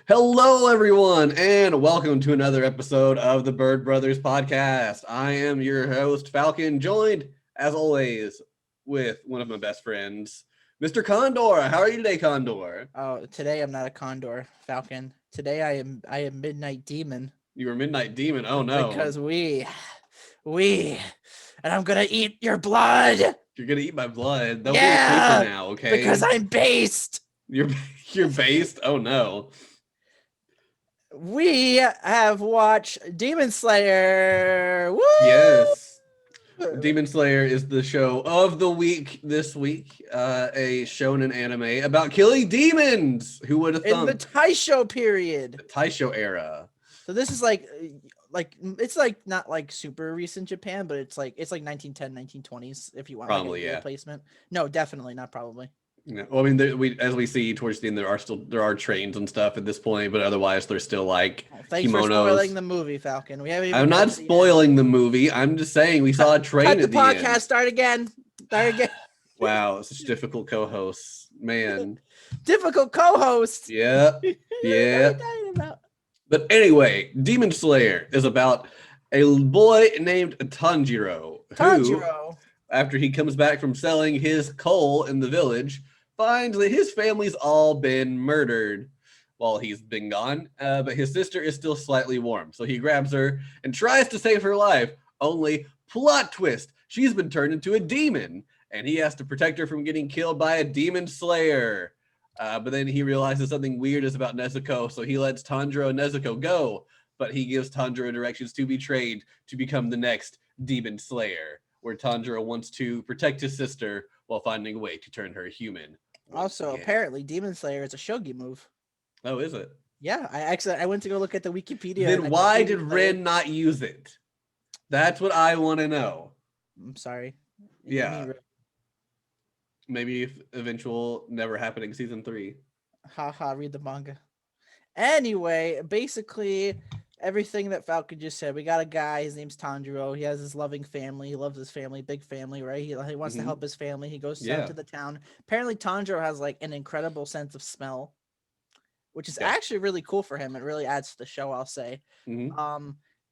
Hello, everyone, and welcome to another episode of the Bird Brothers podcast. I am your host, Falcon, joined, as always, with one of my best friends, Mr. Condor. How are you today, Condor? Oh, today I'm not a condor, Falcon. Today I am Midnight Demon You were Midnight Demon. Oh, no. because we and I'm gonna eat your blood. You're going to eat my blood. Don't be a creeper Yeah, now, because okay? I'm based. You're, you're based? Oh, no. We have watched Demon Slayer. Woo! Yes. Demon Slayer is the show of the week this week. A shonen anime about killing demons. Who would have In the thunk? Taisho period. The Taisho era. So this is like it's like not like super recent Japan, but it's like 1910, 1920s if you want Probably, like a yeah. replacement. No, definitely not probably. Yeah. Well, I mean, as we see towards the end, there are trains and stuff at this point, but otherwise, there's still like Thanks for kimonos. spoiling the movie, Falcon. We haven't even I'm got not to the end. spoiling the movie. I'm just saying we saw a train Cut the at the podcast. end. Start again. Wow, such difficult co-hosts, man. Difficult co-host. Yeah, What are yeah. you talking about? But anyway, Demon Slayer is about a boy named Tanjiro, who, Tanjiro. after he comes back from selling his coal in the village, finds that his family's all been murdered while he's been gone, but his sister is still slightly warm. So he grabs her and tries to save her life. Only, plot twist, she's been turned into a demon, and he has to protect her from getting killed by a demon slayer. But then he realizes something weird is about Nezuko, so he lets Tanjiro and Nezuko go, but he gives Tanjiro directions to be trained to become the next demon slayer, where Tanjiro wants to protect his sister while finding a way to turn her human. Also, again. apparently, Demon Slayer is a shogi move. Oh, is it? Yeah, I went to go look at the Wikipedia. Then why did Ren not use it? That's what I want to know. I'm sorry. Yeah. Maybe if eventual never happening season 3. Haha, read the manga. Anyway, basically everything that Falcon just said. We got a guy, his name's Tanjiro. He has his loving family. He loves his family, big family, right? He wants to help his family. He goes down to the town. Apparently Tanjiro has like an incredible sense of smell, which is actually really cool for him. It really adds to the show, I'll say.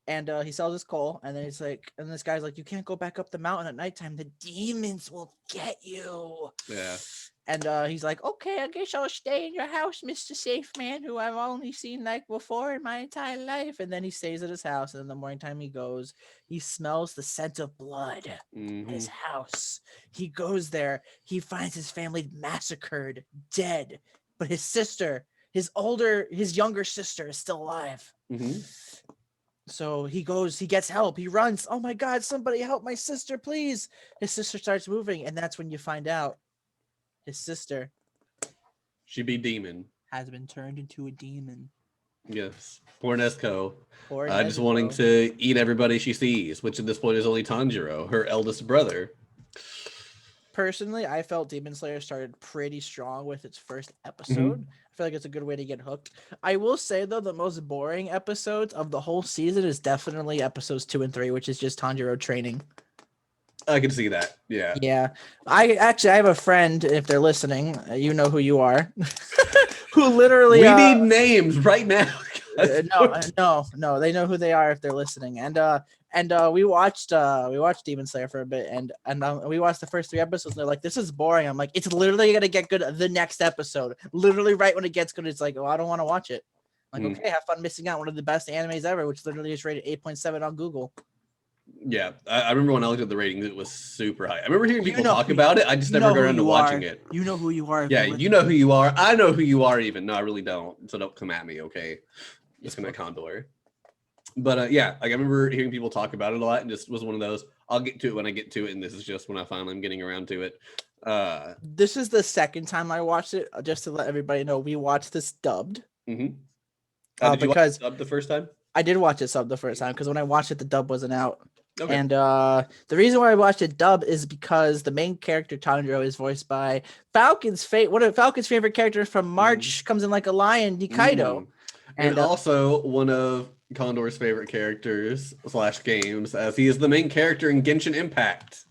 And he sells his coal, and then he's like, and this guy's like, you can't go back up the mountain at nighttime. The demons will get you. Yeah. And he's like, okay, I guess I'll stay in your house, Mr. Safe Man, who I've only seen like before in my entire life. And then he stays at his house, and in the morning time he goes, he smells the scent of blood at his house. He goes there, he finds his family massacred, dead, but his sister, his younger sister is still alive. So he goes, he gets help, he runs. Oh my God, somebody help my sister, please. His sister starts moving, and that's when you find out his sister, she be demon, has been turned into a demon. Yes. Poor Nesco. Poor Just wanting to eat everybody she sees, which at this point is only Tanjiro, her eldest brother. Personally, I felt Demon Slayer started pretty strong with its first episode. I feel like it's a good way to get hooked. I will say, though, the most boring episodes of the whole season is definitely episodes 2 and 3, which is just Tanjiro training. I can see that. Yeah. Yeah. I have a friend, if they're listening, you know who you are, who literally... We need names right now. No, they know who they are if they're listening. And we watched Demon Slayer for a bit, and we watched the first 3 episodes, and they're like, this is boring. I'm like, it's literally gonna get good the next episode. Literally right when it gets good, it's like, oh, I don't want to watch it. I'm like, okay, have fun missing out one of the best animes ever, which literally is rated 8.7 on Google. Yeah, I remember when I looked at the ratings, it was super high. I remember hearing people talk about it. I just never got around to watching it. You know who you are. Yeah, you know who you are. I know who you are even. No, I really don't. So don't come at me, okay? Just come at Condor. But yeah, like I remember hearing people talk about it a lot, and just was one of those, I'll get to it when I get to it, and this is just when I finally am getting around to it. This is the second time I watched it, just to let everybody know, we watched this dubbed. Did you watch it dubbed the first time? I did watch it subbed the first time, because when I watched it, the dub wasn't out. Okay. And the reason why I watched it dub is because the main character Tanjiro is voiced by one of Falcon's favorite characters from March, comes in like a lion, Nikaido. And also one of Condor's favorite characters / games, as he is the main character in Genshin Impact.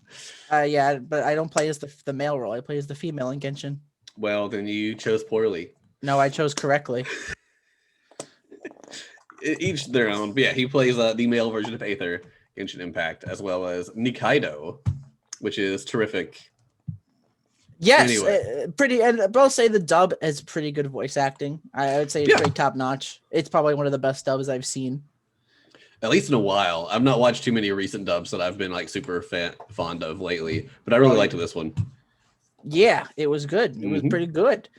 Yeah, but I don't play as the male role. I play as the female in Genshin. Well, then you chose poorly. No, I chose correctly. Each their own. But yeah, he plays the male version of Aether, Genshin Impact, as well as Nikaido, which is terrific. Yes, Anyway. pretty. And I'll say the dub is pretty good voice acting. I would say it's pretty top notch. It's probably one of the best dubs I've seen. At least in a while. I've not watched too many recent dubs that I've been like super fond of lately, but I really liked this one. Yeah, it was good. It was pretty good.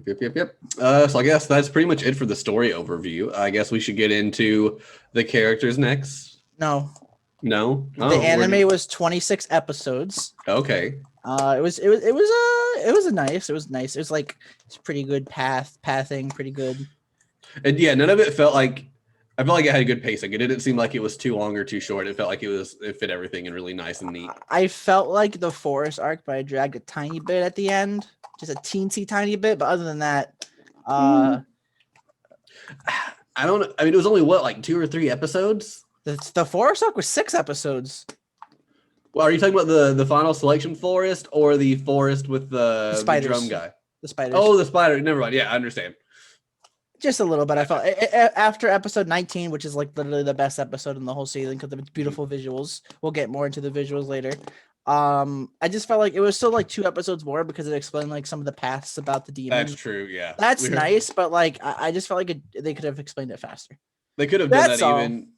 Yep. So I guess that's pretty much it for the story overview. I guess we should get into the characters next. No. The anime was 26 episodes. Okay. It was nice. It was like it's pretty good pathing, pretty good. And yeah, none of it felt like I felt like it had a good pacing. It didn't seem like it was too long or too short. It felt like it fit everything in really nice and neat. I felt like the forest arc, but I dragged a tiny bit at the end, just a teensy tiny bit. But other than that, I don't know. I mean, it was only like 2 or 3 episodes. The forest arc was 6 episodes. Well, are you talking about the final selection forest or the forest with the drum guy? The spiders. Oh, the spider. Never mind. Yeah, I understand. Just a little bit. I felt after episode 19, which is like literally the best episode in the whole season because of its beautiful visuals. We'll get more into the visuals later. I just felt like it was still like 2 episodes more because it explained like some of the paths about the demons. That's true. Yeah, that's nice, but like I just felt like they could have explained it faster. They could have done that even.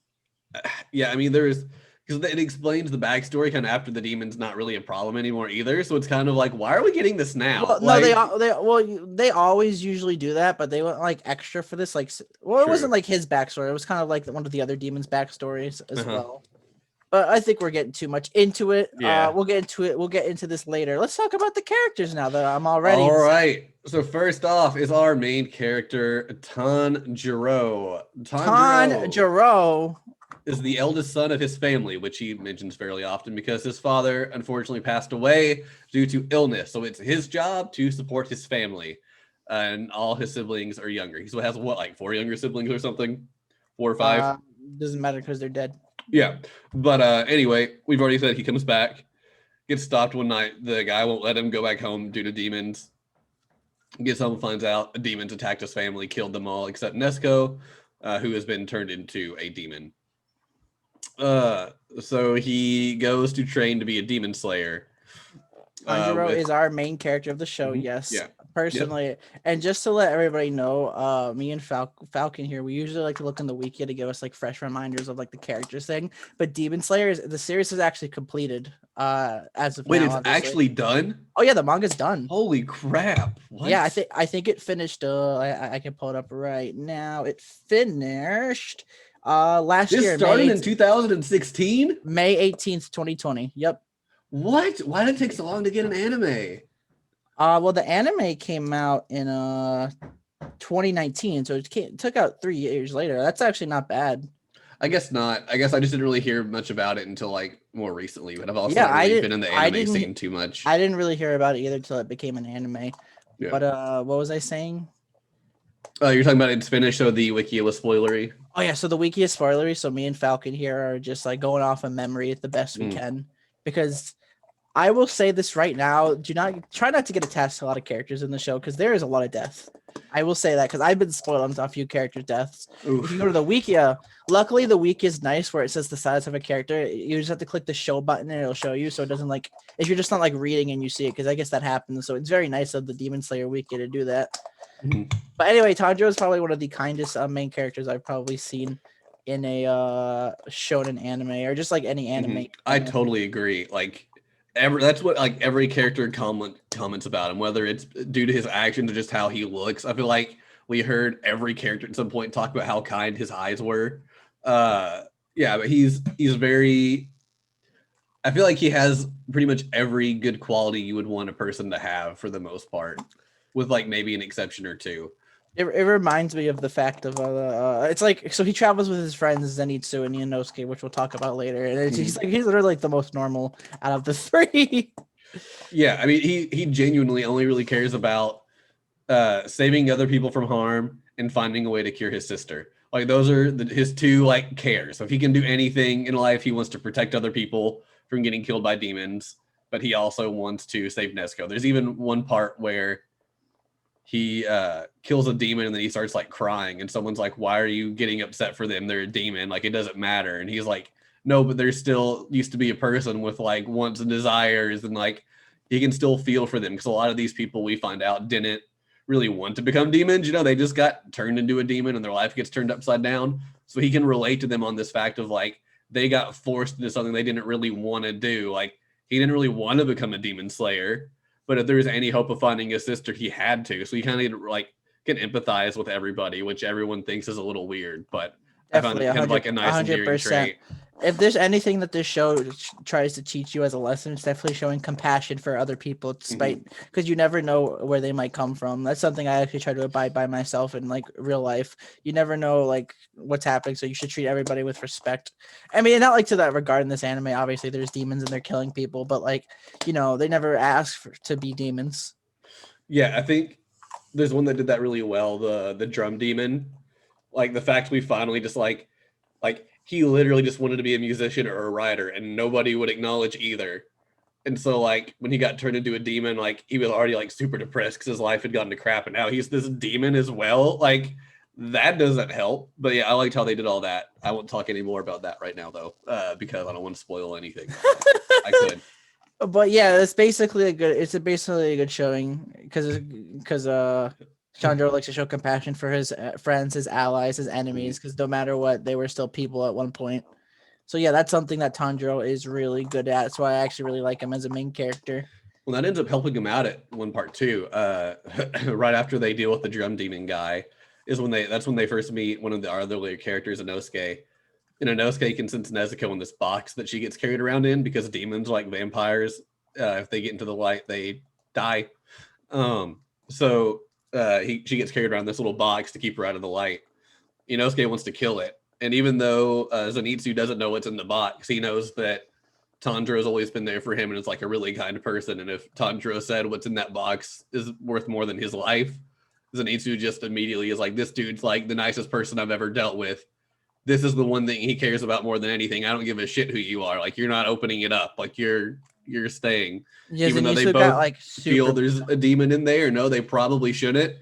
Yeah, I mean, because it explains the backstory kind of after the demon's not really a problem anymore either. So it's kind of like, why are we getting this now? Well, no, they always usually do that, but they went like extra for this. Like, well, it wasn't like his backstory. It was kind of like one of the other demons' backstories as well. But I think we're getting too much into it. Yeah. We'll get into it. We'll get into this later. Let's talk about the characters now that I'm already. All right. So first off is our main character, Tanjiro. Tanjiro is the eldest son of his family, which he mentions fairly often because his father unfortunately passed away due to illness. So it's his job to support his family, and all his siblings are younger. He has like 4 younger siblings or something, 4 or 5. Doesn't matter because they're dead. Yeah, but anyway, we've already said he comes back, gets stopped one night. The guy won't let him go back home due to demons. Gets home, finds out a demon's attacked his family, killed them all except Nesco, who has been turned into a demon. So he goes to train to be a demon slayer. Tanjiro is our main character of the show. Yes. Yeah. Personally, and just to let everybody know, me and Falcon here, we usually like to look in the wiki to give us like fresh reminders of like the characters thing. But Demon Slayer the series is actually completed. As of wait, now, it's obviously. Actually done? Oh yeah, the manga's done. Holy crap! What? Yeah, I think it finished. I can pull it up right now. It finished. Last year. This started in 2016. May 18th, 2020. Yep. What? Why did it take so long to get an anime? Well, the anime came out in 2019, so it took out 3 years later. That's actually not bad. I guess not. I guess I just didn't really hear much about it until like more recently. But I've also not really been in the anime scene too much. I didn't really hear about it either until it became an anime. Yeah. But what was I saying? You're talking about it's finished, so the wiki was spoilery. Oh yeah, so the wiki is spoilery. So me and Falcon here are just like going off of memory at the best we can, because I will say this right now: try not to get attached to a lot of characters in the show because there is a lot of death. I will say that because I've been spoiled on a few character deaths. Oof. If you go to the wiki, luckily the wiki is nice where it says the size of a character. You just have to click the show button and it'll show you, so it doesn't like if you're just not like reading and you see it, because I guess that happens. So it's very nice of the Demon Slayer wiki to do that. Mm-hmm. But anyway, Tanjiro is probably one of the kindest main characters I've probably seen in a shonen anime or just like any anime. Mm-hmm. I totally agree. Like. That's what like every character comments about him, whether it's due to his actions or just how he looks. I feel like we heard every character at some point talk about how kind his eyes were. Yeah, but he's very. I feel like he has pretty much every good quality you would want a person to have for the most part, with like maybe an exception or two. It reminds me of the fact of it's like, so he travels with his friends Zanitsu and Inosuke, which we'll talk about later, and he's literally like the most normal out of the 3. Yeah, I mean he genuinely only really cares about saving other people from harm and finding a way to cure his sister. Like those are his 2 like cares. So if he can do anything in life, he wants to protect other people from getting killed by demons, but he also wants to save Nesco. There's even one part where he kills a demon and then he starts like crying and someone's like, why are you getting upset for them? They're a demon, like it doesn't matter. And he's like, no, but they're still used to be a person with like wants and desires, and like he can still feel for them, because a lot of these people we find out didn't really want to become demons. You know, they just got turned into a demon and their life gets turned upside down. So he can relate to them on this fact of like they got forced into something they didn't really want to do. Like he didn't really want to become a demon slayer, but if there was any hope of finding his sister, he had to. So he kind of like can empathize with everybody, which everyone thinks is a little weird, but Definitely, I found it kind of like a nice endearing 100%. trait. If there's anything that this show tries to teach you as a lesson, it's definitely showing compassion for other people, despite because you never know where they might come from. That's something I actually try to abide by myself in like real life. You never know like what's happening, so you should treat everybody with respect. I mean, not like to that regard in this anime. Obviously, there's demons and they're killing people, but like they never ask to be demons. Yeah, I think there's one that did that really well. The drum demon, like the fact we finally just like he literally just wanted to be a musician or a writer, and nobody would acknowledge either. And so like when he got turned into a demon, like he was already like super depressed because his life had gone to crap, and now he's this demon as well. Like that doesn't help. But yeah, I liked how they did all that. I won't talk any more about that right now though, because I don't want to spoil anything. I could. But yeah, it's basically a good showing because Tanjiro likes to show compassion for his friends, his allies, his enemies, because no matter what, they were still people at one point. So yeah, that's something that Tanjiro is really good at. That's why I actually really like him as a main character. Well, that ends up helping him out at one part too. Right after they deal with the drum demon guy, that's when they first meet one of the other characters, Inosuke. And Inosuke can sense Nezuko in this box that she gets carried around in, because demons, like vampires, if they get into the light, they die. So she gets carried around this little box to keep her out of the light. Inosuke wants to kill it. And even though Zanitsu doesn't know what's in the box, he knows that Tanjiro's always been there for him and is like a really kind person. And if Tanjiro said what's in that box is worth more than his life, Zanitsu just immediately is like, this dude's like the nicest person I've ever dealt with. This is the one thing he cares about more than anything. I don't give a shit who you are. Like, you're not opening it up. Like, you're staying. Yeah, even though they Zenitsu both got, like, feel there's a demon in there. No, they probably shouldn't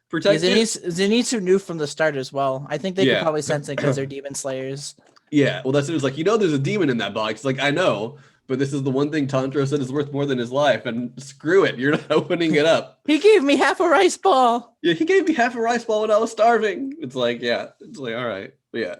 protect it. Zenitsu knew from the start as well. I think they could probably sense it because they're demon slayers. Yeah, well, that's it. It was like, there's a demon in that box. It's like, I know, but this is the one thing Tanjiro said is worth more than his life, and screw it, you're not opening it up. He gave me half a rice ball. Yeah, he gave me half a rice ball when I was starving. It's like, all right, but yeah.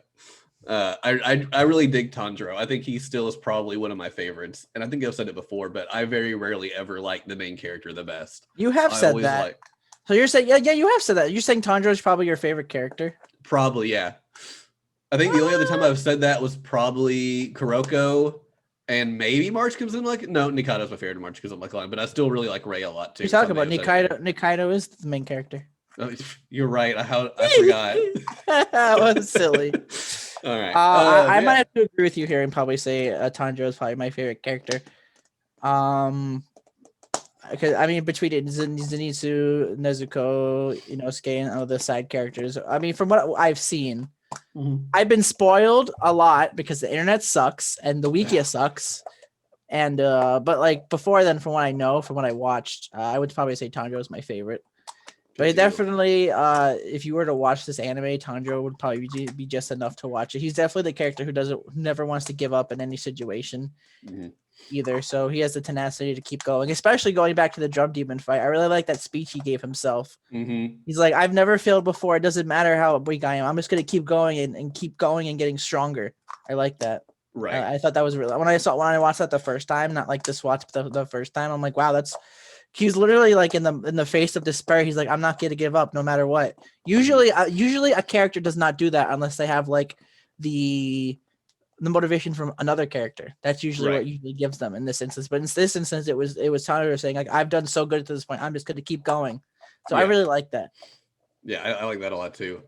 I really dig Tanjiro. I think he still is probably one of my favorites, and I think I've said it before, but I very rarely ever like the main character the best. You have said that. So you're saying, yeah, you have said that. You're saying Tanjiro is probably your favorite character? Probably, yeah. I think the only other time I've said that was probably Kuroko, and maybe March comes in like, no, Nikaido's my favorite March because I'm like, but I still really like Rei a lot too. You talk about Nikaido. Nikaido is the main character. Oh, you're right. I forgot. That was silly. All right. I might have to agree with you here and probably say Tanjiro is probably my favorite character. Because I mean, between Zenitsu, Nezuko, Inosuke, and all the side characters. I mean, from what I've seen, I've been spoiled a lot because the internet sucks and the Wikia sucks. And but like before then, from what I know, from what I watched, I would probably say Tanjiro is my favorite. But definitely, if you were to watch this anime, Tanjiro would probably be just enough to watch it. He's definitely the character who never wants to give up in any situation either. So he has the tenacity to keep going, especially going back to the drum demon fight. I really like that speech he gave himself. He's like, I've never failed before. It doesn't matter how weak I am. I'm just going to keep going and keep going and getting stronger. I like that. Right. I thought that was really, when I watched that the first time, not like this watch, but the first time, I'm like, wow, he's literally like in the face of despair. He's like, I'm not going to give up no matter what. Usually a character does not do that unless they have like the motivation from another character. That's usually what usually gives them in this instance. But in this instance, it was Tanjiro saying like, I've done so good to this point. I'm just going to keep going. So I really like that. Yeah, I like that a lot too.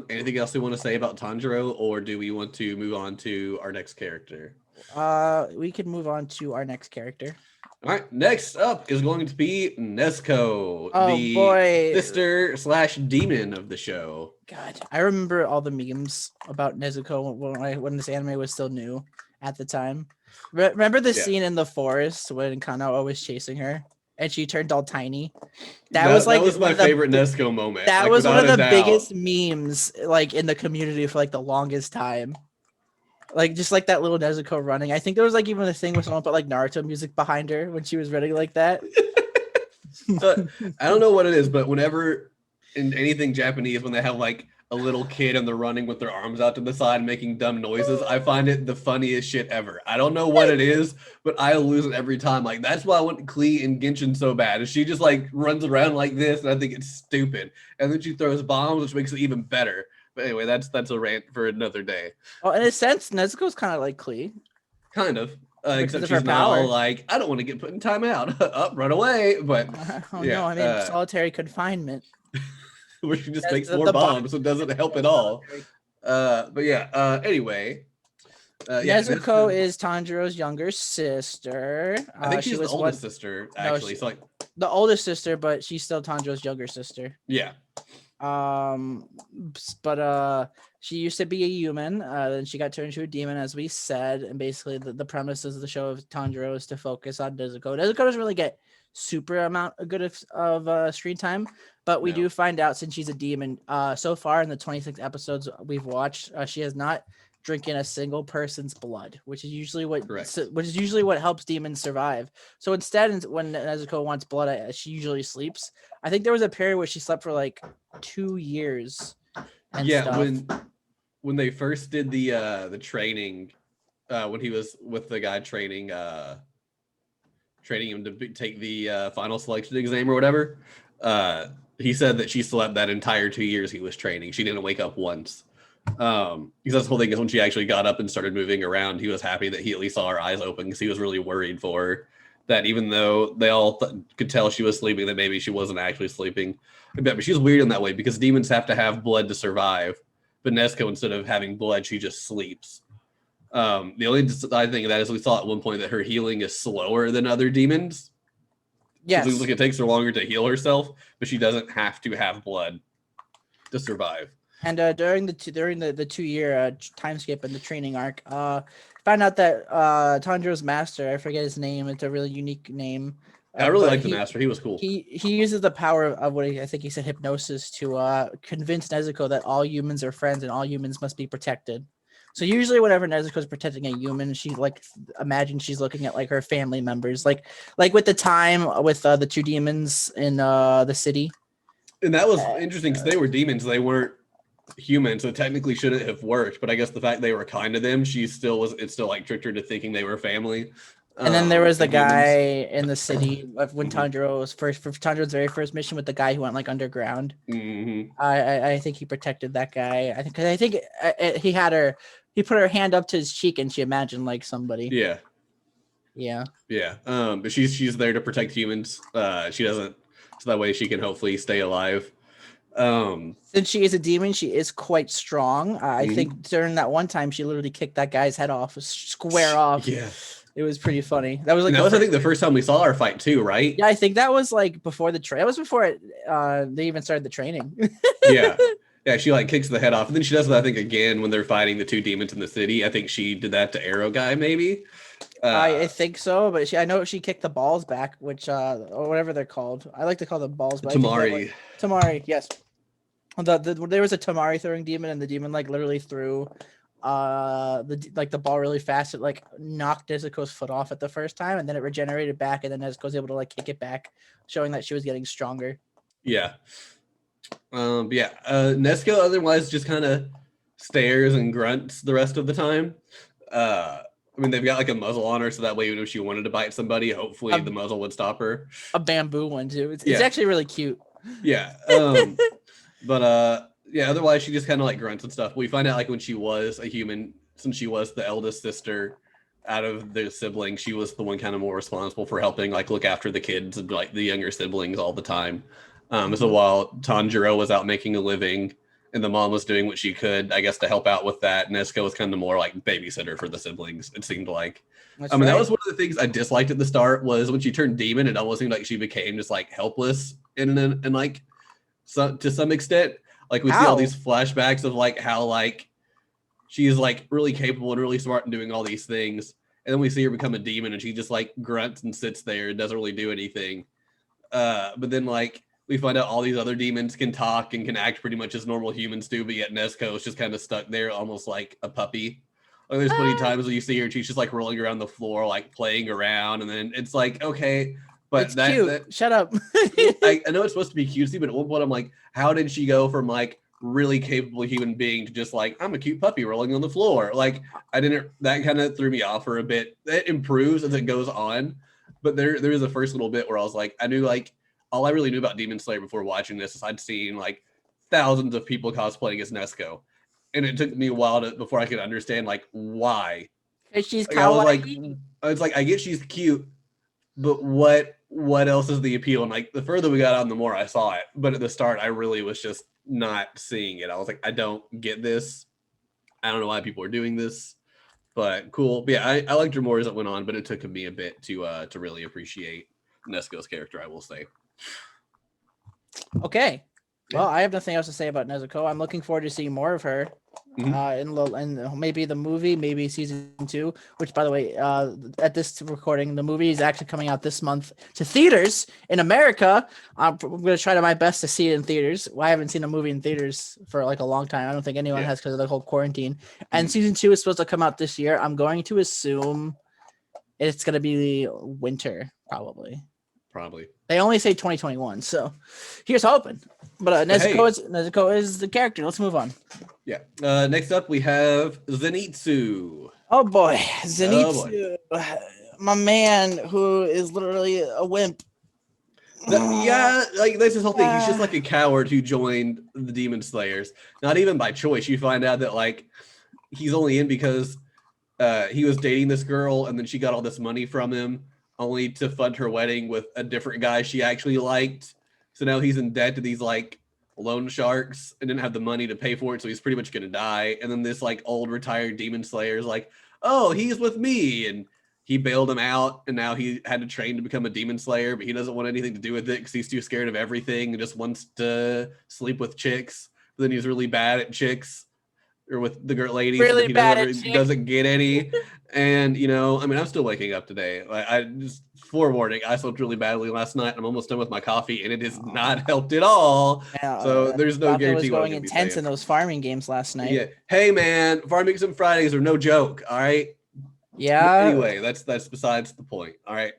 Anything else we want to say about Tanjiro, or do we want to move on to our next character? We can move on to our next character. All right, next up is going to be Nesco, boy, sister / demon of the show. God, I remember all the memes about Nezuko when this anime was still new at the time. Remember the scene in the forest when Kanao was chasing her? and she turned all tiny. That was my favorite Nesco moment. That like, was one of the doubt. biggest memes like in the community for like the longest time. Like just like that little Nezuko running. I think there was like even a thing with someone put like Naruto music behind her when she was running like that. I don't know what it is, but whenever in anything Japanese, when they have like a little kid and they're running with their arms out to the side making dumb noises, I find it the funniest shit ever. I don't know what it is, but I lose it every time. Like that's why I want Klee in Genshin so bad. Is she just like runs around like this, and I think it's stupid. And then she throws bombs, which makes it even better. But anyway, that's a rant for another day. Oh, in a sense, Nezuko's kind of like Klee. Kind of. Because Except of she's her not all power. like, I don't want to get put in timeout. Up, run away. But Oh yeah, no, I mean solitary confinement. where she just That's makes the more bomb. bombs, so it doesn't help at all. But yeah, anyway. Nezuko is Tanjiro's younger sister. I think she's the oldest sister, actually. No, so like the oldest sister, but she's still Tanjiro's younger sister. yeah. But she used to be a human, then she got turned into a demon, as we said, and basically the premises of the show of Tanjiro is to focus on Nezuko. Nezuko doesn't really get super amount of screen time, but we do find out since she's a demon, so far in the 26 episodes we've watched, she has not drinking a single person's blood, which is usually what helps demons survive. So instead, when Nezuko wants blood, she usually sleeps. I think there was a period where she slept for like 2 years. When they first did the training, when he was with the guy training him to take the final selection exam or whatever, he said that she slept that entire 2 years he was training. She didn't wake up once. Because that's the whole thing is when she actually got up and started moving around, he was happy that he at least saw her eyes open, because he was really worried for her, that even though they all could tell she was sleeping, that maybe she wasn't actually sleeping. But she's weird in that way, because demons have to have blood to survive, but Nesco, instead of having blood, she just sleeps. The only side thing of that is we saw at one point that her healing is slower than other demons. Yes. So it takes her longer to heal herself, but she doesn't have to have blood to survive. And during the 2 year time skip in the training arc, found out that Tanjiro's master, I forget his name, it's a really unique name. I really like the master. He was cool. He uses the power of what I think he said, hypnosis, to convince Nezuko that all humans are friends and all humans must be protected. So usually whenever Nezuko's protecting a human, she like imagines she's looking at like her family members, like with the time with the two demons in the city. And that was interesting because they were demons. They weren't human, so technically shouldn't have worked, but I guess the fact they were kind to them, it still like tricked her to thinking they were family. And then there was the guy in the city when Tanjiro was for Tanjiro's very first mission with the guy who went like underground. Mm-hmm. I think he protected that guy. I think he put her hand up to his cheek and she imagined like somebody. Yeah. But she's there to protect humans. She doesn't, so that way she can hopefully stay alive. Since she is a demon, she is quite strong. I think during that one time she literally kicked that guy's head off, square off. Yeah, it was pretty funny. That was like I think the first time we saw her fight too, right? Yeah, I think that was like before the train. That was before they even started the training. yeah, she like kicks the head off, and then she does that I think again when they're fighting the two demons in the city. I think she did that to Arrow Guy, maybe. I think so, but I know she kicked the balls back, which or whatever they're called. I like to call them balls. But Tamari. Tamari, yes. There was a Tamari throwing demon, and the demon like literally threw the ball really fast. It like knocked Nezuko's foot off at the first time, and then it regenerated back, and then Nezuko was able to like kick it back, showing that she was getting stronger. Yeah. Nesco otherwise just kind of stares and grunts the rest of the time. I mean, they've got like a muzzle on her, so that way even if she wanted to bite somebody, hopefully the muzzle would stop her. A bamboo one too. It's actually really cute. Yeah. But otherwise she just kind of like grunts and stuff. We find out like when she was a human, since she was the eldest sister out of the siblings, she was the one kind of more responsible for helping like look after the kids and like the younger siblings all the time. So while Tanjiro was out making a living and the mom was doing what she could, I guess, to help out with that, Nesco was kind of more like babysitter for the siblings, it seemed like. That was one of the things I disliked at the start, was when she turned demon, it almost seemed like she became just like helpless and like to some extent. Like we see all these flashbacks of like how like she's like really capable and really smart and doing all these things, and then we see her become a demon and she just like grunts and sits there and doesn't really do anything. But then like we find out all these other demons can talk and can act pretty much as normal humans do, but yet Nesco is just kind of stuck there, almost like a puppy. Like there's plenty of times where you see her, she's just like rolling around the floor, like playing around, and then it's like, okay, but it's cute. Shut up. I know it's supposed to be cutesy, but at one point I'm like, how did she go from like really capable human being to just like, I'm a cute puppy rolling on the floor? Like that kind of threw me off for a bit. It improves as it goes on, but there is a first little bit where I was like, I knew like all I really knew about Demon Slayer before watching this is I'd seen like thousands of people cosplaying as Nesco, and it took me a while before I could understand like why. She's like, kawaii. I was like, I get she's cute, but what else is the appeal? And like the further we got on, the more I saw it. But at the start, I really was just not seeing it. I was like, I don't get this. I don't know why people are doing this, but cool. But yeah, I liked her more as it went on, but it took me a bit to really appreciate Nesco's character, I will say. Okay. Well, I have nothing else to say about Nezuko. I'm looking forward to seeing more of her in maybe the movie, maybe season 2, which, by the way, at this recording, the movie is actually coming out this month to theaters in America. I'm going to try my best to see it in theaters. Well, I haven't seen a movie in theaters for like a long time. I don't think anyone has because of the whole quarantine. And season 2 is supposed to come out this year. I'm going to assume it's going to be winter, probably. They only say 2021, so here's hoping. But Nezuko is the character. Let's move on. Yeah. Next up, we have Zanitsu. Oh boy, Zanitsu, my man, who is literally a wimp. Yeah, like that's his whole thing. He's just like a coward who joined the Demon Slayers, not even by choice. You find out that like he's only in because he was dating this girl, and then she got all this money from him, only to fund her wedding with a different guy she actually liked. So now he's in debt to these like loan sharks and didn't have the money to pay for it, so he's pretty much gonna die. And then this like old retired demon slayer is like, oh, he's with me, and he bailed him out, and now he had to train to become a demon slayer, but he doesn't want anything to do with it because he's too scared of everything and just wants to sleep with chicks. But then he's really bad at chicks, or with the girl ladies. Really bad at chicks. Doesn't get any. And you know, I mean, I'm still waking up today. Like, I just forewarning, I slept really badly last night. I'm almost done with my coffee, and it has not helped at all. Yeah, so there's no guarantee. Was going intense in those farming games last night. Yeah. Hey man, farming some Fridays are no joke. All right. Yeah. But anyway, that's besides the point. All right.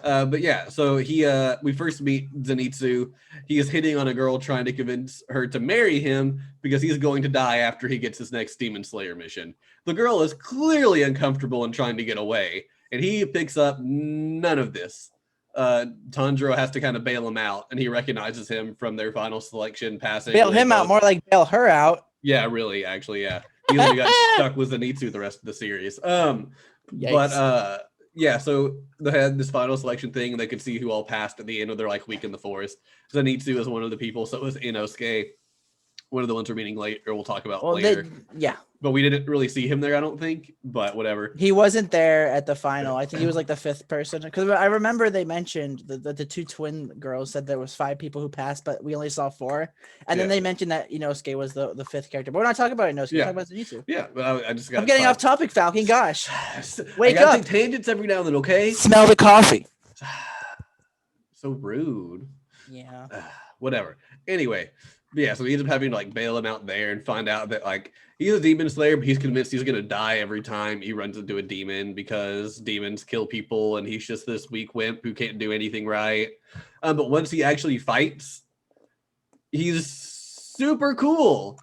But yeah, so we first meet Zanitsu. He is hitting on a girl, trying to convince her to marry him because he's going to die after he gets his next Demon Slayer mission. The girl is clearly uncomfortable and trying to get away, and he picks up none of this. Tanjiro has to kind of bail him out, and he recognizes him from their final selection passing. Bail him out, more like bail her out. Yeah, really, actually, yeah. He only got stuck with Zanitsu the rest of the series. Yeah, so they had this final selection thing, and they could see who all passed at the end of their like week in the forest. Zanitsu is one of the people, so it was Inosuke, one of the ones we're meeting later. We'll talk about later. But we didn't really see him there, I don't think. But whatever. He wasn't there at the final. I think he was like the 5th person. Because I remember they mentioned the 2 twin girls said there was 5 people who passed, but we only saw 4. And then they mentioned that Inosuke was the 5th character. But we're not talking about Inosuke. We're talking about Zenitsu. Yeah, but I'm getting off topic, Falcon. Gosh. Wake up. Take tangents every now and then, okay? Smell the coffee. So rude. Yeah. Whatever. Anyway. Yeah, so he ends up having to like bail him out there and find out that like he's a demon slayer, but he's convinced he's gonna die every time he runs into a demon because demons kill people, and he's just this weak wimp who can't do anything right. But once he actually fights, he's super cool.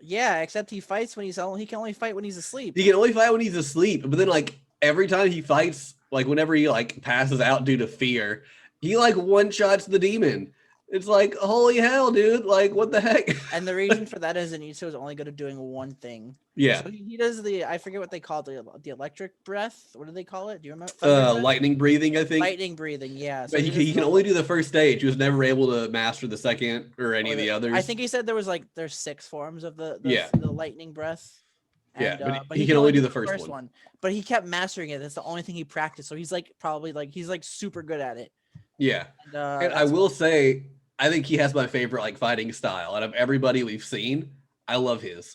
Yeah, except he fights when he can only fight when he's asleep. He can only fight when he's asleep, but then like every time he fights, like whenever he like passes out due to fear, he like one-shots the demon. It's like, holy hell, dude. Like, what the heck? And the reason for that is Zenitsu is only good at doing one thing. Yeah. So he does I forget what they call it, the electric breath. What do they call it? Do you remember? Lightning breathing, I think. Lightning breathing, yeah. So but he can only do the first stage. He was never able to master the second or any of the others. I think he said there's 6 forms of the lightning breath. And, but he can only do the first one. But he kept mastering it. That's the only thing he practiced. So he's like he's like super good at it. Yeah. And I will say, I think he has my favorite like fighting style. Out of everybody we've seen, I love his.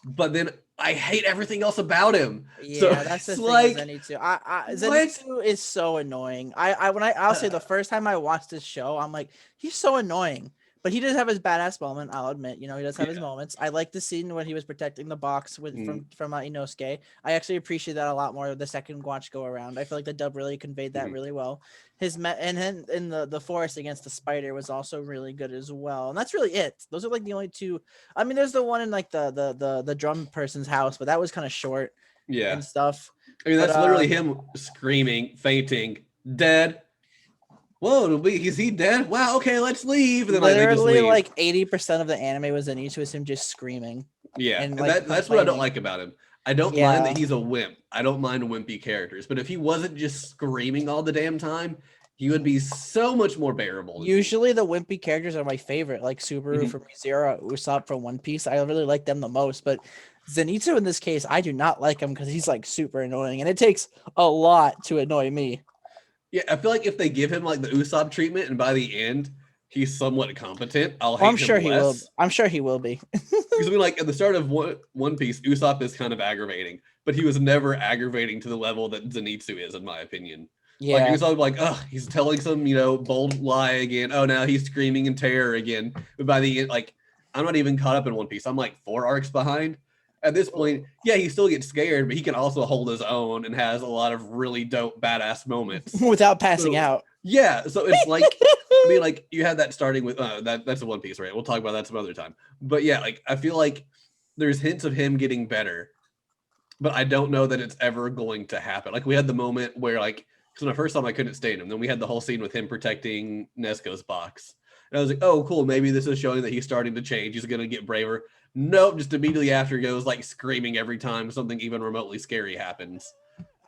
But then I hate everything else about him. Yeah, So that's the it's thing like, with Zenitsu. what? Zenitsu is so annoying. I'll say the first time I watched this show, I'm like, he's so annoying. But he does have his badass moment. I'll admit, he does have his moments. I like the scene when he was protecting the box with from Inosuke. I actually appreciate that a lot more the second watch go around. I feel like the dub really conveyed that really well. His and in the forest against the spider was also really good as well. And that's really it. Those are like the only two. I mean, there's the one in like the drum person's house, but that was kind of short and stuff. I mean, that's literally him screaming, fainting, dead. Whoa, is he dead? Wow, okay, let's leave. And then Literally, like 80% of the anime was Zenitsu is him just screaming. Yeah, and that's what I don't like about him. I don't mind that he's a wimp. I don't mind wimpy characters, but if he wasn't just screaming all the damn time, he would be so much more bearable. Usually, the wimpy characters are my favorite, like Subaru from Re:Zero, Usopp from One Piece. I really like them the most, but Zenitsu in this case, I do not like him because he's like super annoying, and it takes a lot to annoy me. Yeah, I feel like if they give him like the Usopp treatment, and by the end he's somewhat competent, I'll hate him less. He will. I'm sure he will be. Because I mean, like at the start of One Piece, Usopp is kind of aggravating, but he was never aggravating to the level that Zenitsu is, in my opinion. Yeah, like Usopp, like, oh, he's telling some bold lie again. Oh, now he's screaming in terror again. But by the end, like, I'm not even caught up in One Piece. I'm like 4 arcs behind. At this point, yeah, he still gets scared, but he can also hold his own and has a lot of really dope, badass moments without passing out. Yeah, so it's like, I mean, like you had that starting with that's a One Piece, right? We'll talk about that some other time. But yeah, like I feel like there's hints of him getting better, but I don't know that it's ever going to happen. Like we had the moment where because when I first saw him, I couldn't stand him. Then we had the whole scene with him protecting Nesco's box. And I was like, oh, cool. Maybe this is showing that he's starting to change. He's going to get braver. Nope. Just immediately after goes like screaming every time something even remotely scary happens.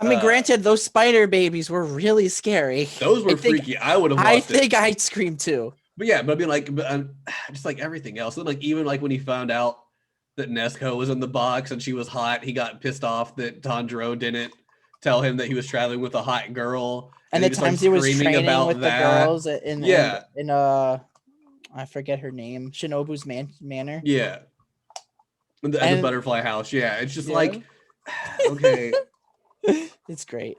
I mean, granted, those spider babies were really scary. Those were freaky. I would have. I think I'd scream too. But yeah, but I mean, like, just like everything else. And like even like when he found out that Nesco was in the box and she was hot, he got pissed off that Tanjiro didn't tell him that he was traveling with a hot girl. And the times he was training with the girls in I forget her name, Shinobu's manor. Yeah. And the butterfly house. Yeah. It's just like, okay. It's great.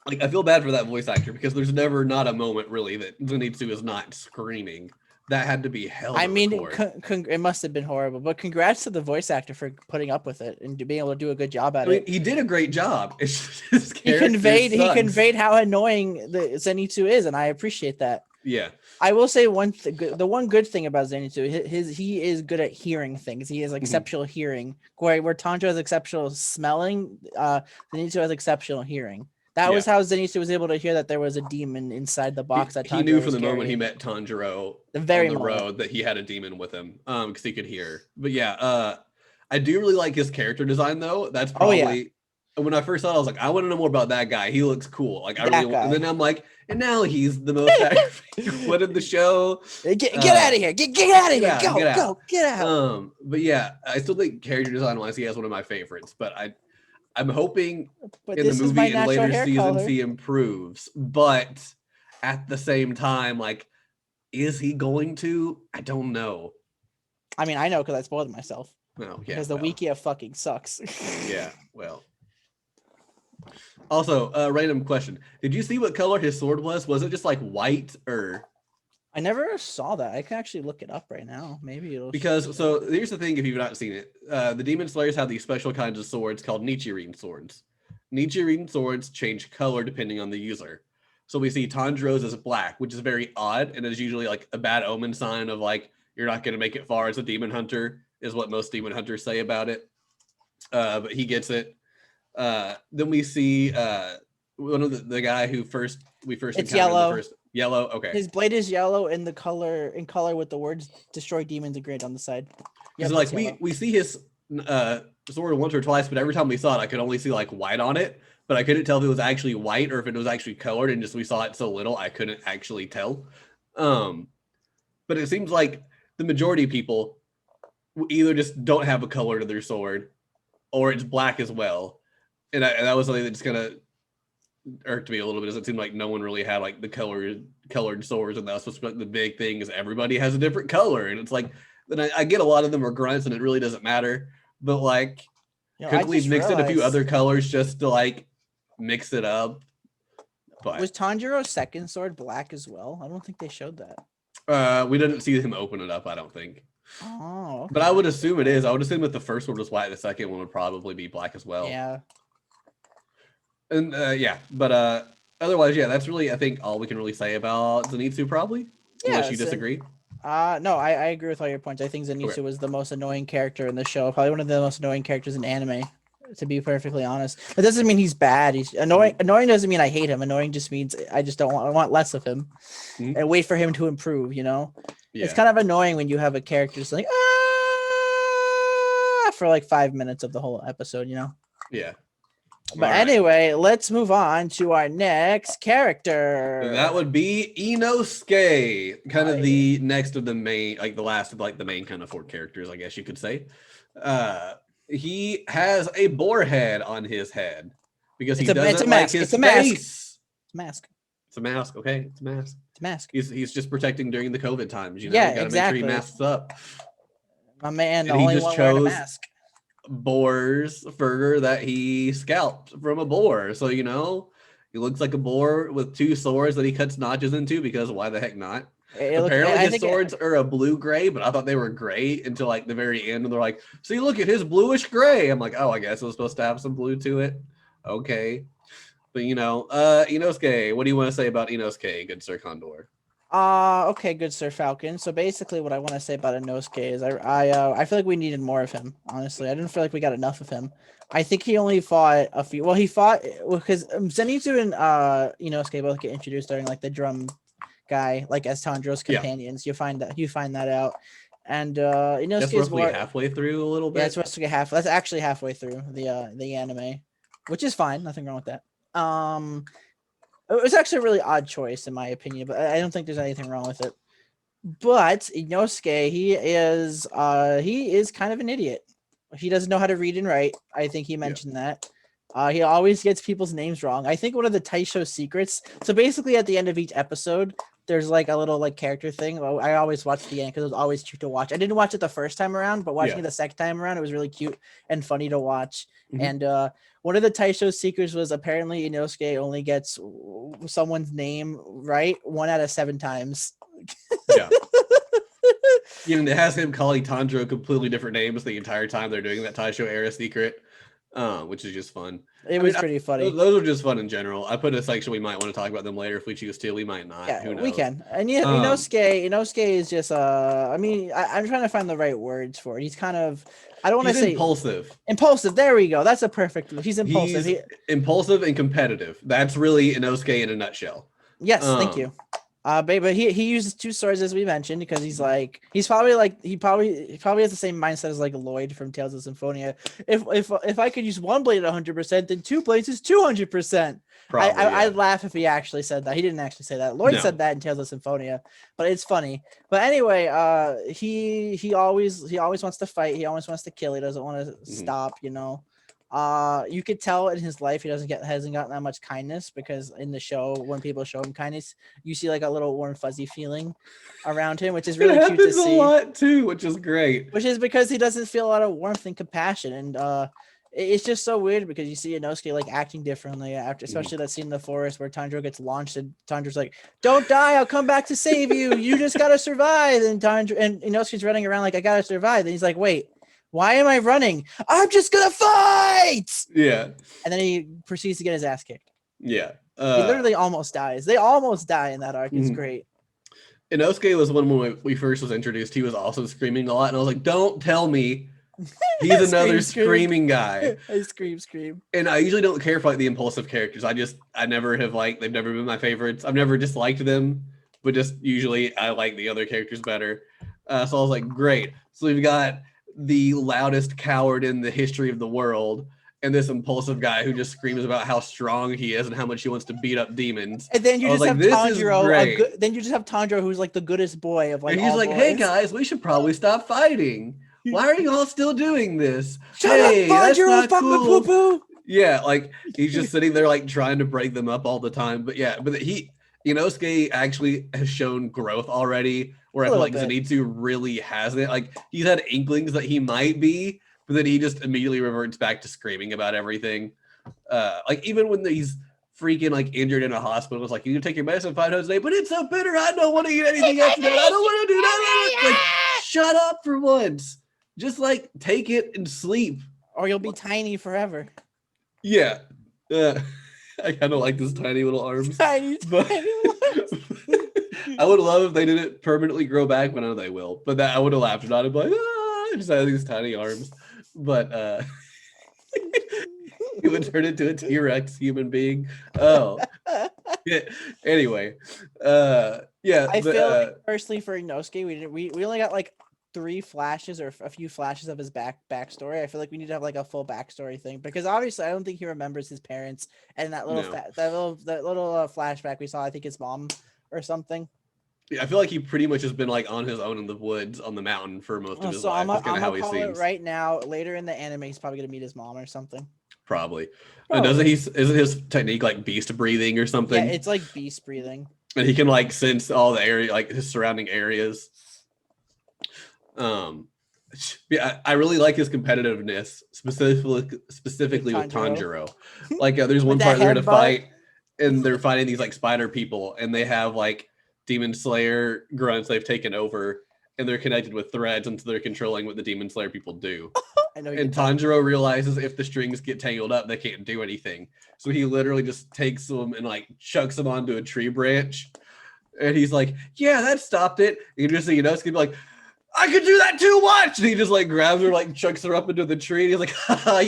Like, I feel bad for that voice actor because there's never not a moment really that Zenitsu is not screaming. That had to be hell. I mean, it must have been horrible, but congrats to the voice actor for putting up with it and being able to do a good job at it. He did a great job. He conveyed how annoying the Zenitsu is, and I appreciate that. Yeah. I will say the one good thing about Zanitsu, he is good at hearing things. He has exceptional hearing. Where Tanjiro has exceptional smelling, Zanitsu has exceptional hearing. That was how Zenitsu was able to hear that there was a demon inside the box that Tanjiro he knew from the moment he met Tanjiro on the road that he had a demon with him, because he could hear. But yeah, I do really like his character design though. That's probably when I first saw it, I was like, I want to know more about that guy. He looks cool. Like I really want, and then I'm like, and now he's the most aggravating one in the show. Get out of here! Get out of here! Get out! But yeah, I still think character design wise, he has one of my favorites. But I'm hoping in the movie and later seasons he improves. But at the same time, like, is he going to? I don't know. I mean, I know because I spoiled myself. No, because the Wikia fucking sucks. Yeah, well. Also, random question. Did you see what color his sword was? Was it just like white or? I never saw that. I can actually look it up right now. Maybe it'll. Because so here's the thing: if you've not seen it, the Demon Slayers have these special kinds of swords called Nichiren Swords. Nichiren Swords change color depending on the user. So we see Tanjiro's is black, which is very odd and is usually like a bad omen sign of like you're not going to make it far as a demon hunter, is what most demon hunters say about it. But he gets it. Then we see one of the guy who we first it's yellow. Yellow. Okay. His blade is yellow in color with the words "destroy demons" engraved on the side. Yep, so like we see his sword once or twice, but every time we saw it, I could only see like white on it, but I couldn't tell if it was actually white or if it was actually colored, and just we saw it so little I couldn't actually tell. But it seems like the majority of people either just don't have a color to their sword, or it's black as well. And that was something that just kind of irked me a little bit. It seemed like no one really had like the colored swords, and that's what's like the big thing is everybody has a different color. And it's like, then I get a lot of them are grunts, and it really doesn't matter. but like, You know, I couldn't we just mix in a few realized, other colors just to like mix it up? But was Tanjiro's second sword black as well? I don't think they showed that. we didn't see him open it up, I don't think. Oh, But I okay. would assume it is. I would assume if the first one was white, the second one would probably be black as well. Yeah. And yeah, but otherwise, yeah, that's really I think all we can really say about Zenitsu probably, Yeah. unless you disagree. No, I agree with all your points. I think Zenitsu Okay. was the most annoying character in the show. Probably one of the most annoying characters in anime, to be perfectly honest. It doesn't mean he's bad. He's annoying. Annoying doesn't mean I hate him. Annoying just means I just don't want. I want less of him, and wait for him to improve. You know, it's kind of annoying when you have a character just like for like 5 minutes of the whole episode. You know. Yeah. But anyway, let's move on to our next character. That would be Inosuke, kind of the next of the main, like the last of like the main kind of 4 characters, I guess you could say. He has a boar head on his head because he doesn't like his face. It's a mask. It's a mask. Okay, it's a mask. It's a mask. He's just protecting during the COVID times. You know, yeah, you gotta exactly. make sure he masks up. My man, the and only he just one wearing a chose mask. Boar's fur that he scalped from a boar. So, you know, he looks like a boar with 2 swords that he cuts notches into because why the heck not? Apparently his swords are a blue-gray, but I thought they were gray until like the very end. And they're like, see, look at his bluish-gray. I'm like, oh, I guess it was supposed to have some blue to it. Okay. But, you know, Inosuke, what do you want to say about Inosuke, good Sir Condor? Okay, good Sir Falcon. So basically what I want to say about Inosuke is I feel like we needed more of him, honestly. I didn't feel like we got enough of him. I think he only fought a few. Well, he fought because Zenitsu and Inosuke both get introduced during like the drum guy, like as Tanjiro's companions. You find that out. And Inosuke is more halfway through a little bit. Yeah, it's supposed to get that's actually halfway through the anime, which is fine. Nothing wrong with that. It was actually a really odd choice, in my opinion, but I don't think there's anything wrong with it. But Inosuke, he is kind of an idiot. He doesn't know how to read and write. I think he mentioned that. He always gets people's names wrong. I think one of the Taisho secrets. So basically, at the end of each episode, there's like a little like character thing. I always watch the end because it was always cute to watch. I didn't watch it the first time around, but watching it the second time around, it was really cute and funny to watch. And one of the Taisho secrets was apparently Inosuke only gets someone's name right 1 out of 7 times. Yeah. It has him calling Tanjiro completely different names the entire time they're doing that Taisho era secret, which is just fun. It was pretty funny. Those are just fun in general. I put a section we might want to talk about them later if we choose to. We might not. Yeah, who knows? we can. And Inosuke is just I mean, I'm trying to find the right words for it. He's kind of I don't want to say impulsive. Impulsive. There we go. That's a perfect. He's impulsive. He's impulsive and competitive. That's really Inosuke in a nutshell. Yes, thank you. But he uses 2 swords as we mentioned because he probably has the same mindset as like Lloyd from Tales of Symphonia. If I could use 1 blade at 100%, then 2 blades is 200%. I'd laugh if he actually said that. He didn't actually say that. Lloyd said that in Tales of Symphonia, but it's funny. But anyway, he always wants to fight. He always wants to kill. He doesn't want to stop. You know. You could tell in his life he hasn't gotten that much kindness because in the show when people show him kindness, you see like a little warm fuzzy feeling around him, which is really cute to see. A lot too, which is great. Which is because he doesn't feel a lot of warmth and compassion, and it's just so weird because you see Inosuke like acting differently after, especially that scene in the forest where Tanjiro gets launched and Tanjiro's like, "Don't die, I'll come back to save you. You just gotta survive." And Inosuke's running around like, "I gotta survive." And he's like, "Wait. Why am I running? I'm just gonna fight!" Yeah. And then he proceeds to get his ass kicked. Yeah. He literally almost dies. They almost die in that arc. It's great. Inosuke was one when we first was introduced. He was also screaming a lot. And I was like, don't tell me he's another screaming guy. I scream. And I usually don't care for like the impulsive characters. I never have they've never been my favorites. I've never disliked them, but just usually I like the other characters better. So I was like, great. So we've got the loudest coward in the history of the world and this impulsive guy who just screams about how strong he is and how much he wants to beat up demons. And then you just have Tanjiro. Then you just have Tanjiro, who's like the goodest boy of like. And he's like, boys. "Hey guys, we should probably stop fighting. Why are you all still doing this? Shut up, Tanjiro, fuck the poo-poo." Yeah, like he's just sitting there like trying to break them up all the time. But yeah, but Inosuke actually has shown growth already. Where I feel like Zenitsu really hasn't. Like he's had inklings that he might be, but then he just immediately reverts back to screaming about everything. Like even when he's freaking like injured in a hospital, it's like, you can take your medicine 5 times a day, but it's so bitter. I don't want to eat anything else. I don't want to do that. Like, shut up for once. Just like take it and sleep. Or you'll be tiny forever. Yeah. I kind of like this tiny little arms. Tiny arms. I would love if they didn't permanently grow back, but I know they will. But that I would have laughed about it, like, just have these tiny arms. But he would turn into a T-Rex human being. Oh, yeah. Anyway, yeah. I feel like personally for Inosuke, we only got like 3 flashes or a few flashes of his backstory. I feel like we need to have like a full backstory thing, because obviously I don't think he remembers his parents, and that little flashback we saw, I think his mom or something. Yeah, I feel like he pretty much has been like on his own in the woods on the mountain for most of his life. That's kind of how he seems. Right now, later in the anime, he's probably gonna meet his mom or something. Probably. And isn't his technique like beast breathing or something? Yeah, it's like beast breathing. And he can like sense all the area, like his surrounding areas. Yeah, I really like his competitiveness, specifically with Tanjiro. Like there's one part they're in a fight, and they're fighting these like spider people, and they have like Demon Slayer grunts they've taken over, and they're connected with threads, and so they're controlling what the Demon Slayer people do. And Tanjiro realizes if the strings get tangled up, they can't do anything. So he literally just takes them and like chucks them onto a tree branch. And he's like, yeah, that stopped it. And you just see Inosuke be like, I could do that too, watch! And he just like grabs her, like chucks her up into the tree. And he's like,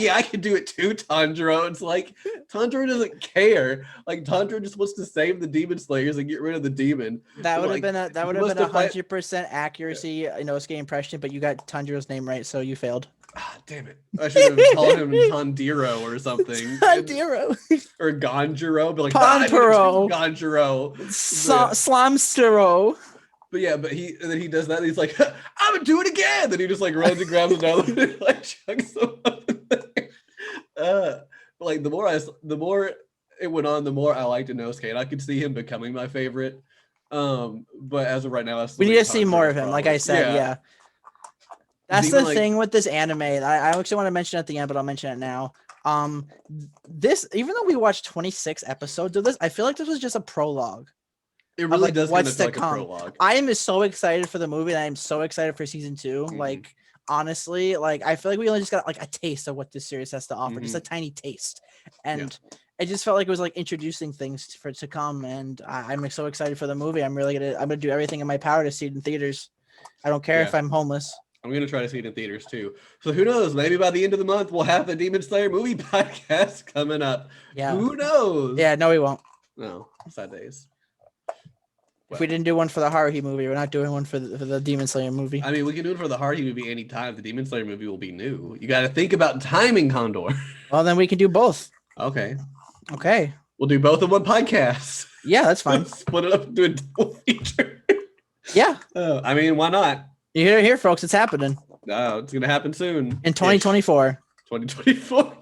yeah, I can do it too, Tanjiro. It's like, Tanjiro doesn't care. Like Tanjiro just wants to save the Demon Slayers and get rid of the demon. That would have been a 100% accuracy Inosuke impression, but you got Tanjiro's name right, so you failed. Ah, damn it. I should have called him Tandiro or something. Tandiro. Or Ganjiro. Be like, Ponpero. Ganjiro. Slamstero. But yeah, but then he does that. And he's like, I'm gonna do it again. Then he just like runs and grabs another and like chucks them up in there. But like the more it went on, the more I liked Inosuke, and I could see him becoming my favorite. But as of right now, we need to see more of him. Like I said, yeah. That's the thing with this anime. I actually want to mention it at the end, but I'll mention it now. This, even though we watched 26 episodes of this, I feel like this was just a prologue. It really does kind of feel like a prologue. I am so excited for the movie, and I am so excited for season 2. Mm-hmm. Like, honestly, like I feel like we only just got like a taste of what this series has to offer, just a tiny taste. And it just felt like it was like introducing things for it to come. And I'm so excited for the movie. I'm gonna do everything in my power to see it in theaters. I don't care if I'm homeless. I'm going to try to see it in theaters too. So who knows? Maybe by the end of the month, we'll have the Demon Slayer movie podcast coming up. Yeah. Who knows? Yeah, no, we won't. No, sad days. If we didn't do one for the Haruhi movie, we're not doing one for the Demon Slayer movie. I mean, we can do it for the Haruhi movie anytime. The Demon Slayer movie will be new. You got to think about timing, Condor. Well, then we can do both. Okay. We'll do both in one podcast. Yeah, that's fine. Split it up into a double feature. Yeah. I mean, why not? You hear it here, folks. It's happening. No, it's going to happen soon. In 2024. 2024.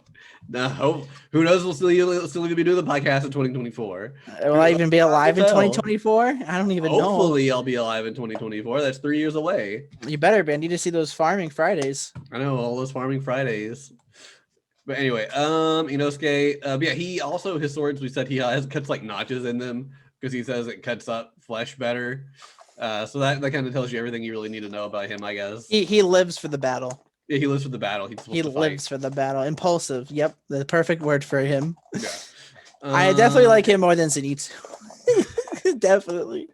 No. Who knows? We'll still be doing the podcast in 2024. Will I even be alive in 2024? I don't even know. Hopefully, I'll be alive in 2024. That's 3 years away. You better be. I need to see those Farming Fridays. I know, all those Farming Fridays. But anyway, Inosuke, yeah, he also, his swords, we said he cuts like notches in them because he says it cuts up flesh better. So that kind of tells you everything you really need to know about him, I guess. He lives for the battle. Yeah, he lives for the battle. He lives for the battle. Impulsive. Yep, the perfect word for him. Yeah. I definitely like him more than Zanitsu. Definitely.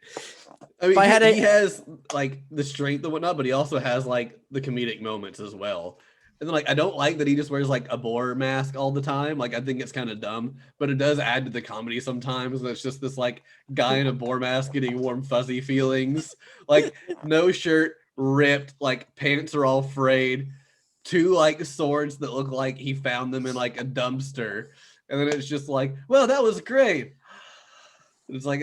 I mean, he has like the strength and whatnot, but he also has like the comedic moments as well. And then like I don't like that he just wears like a boar mask all the time. Like I think it's kind of dumb, but it does add to the comedy sometimes. And it's just this like guy in a boar mask getting warm fuzzy feelings. Like no shirt, ripped, like pants are all frayed, 2 like swords that look like he found them in like a dumpster. And then it's just like, well, that was great. It's like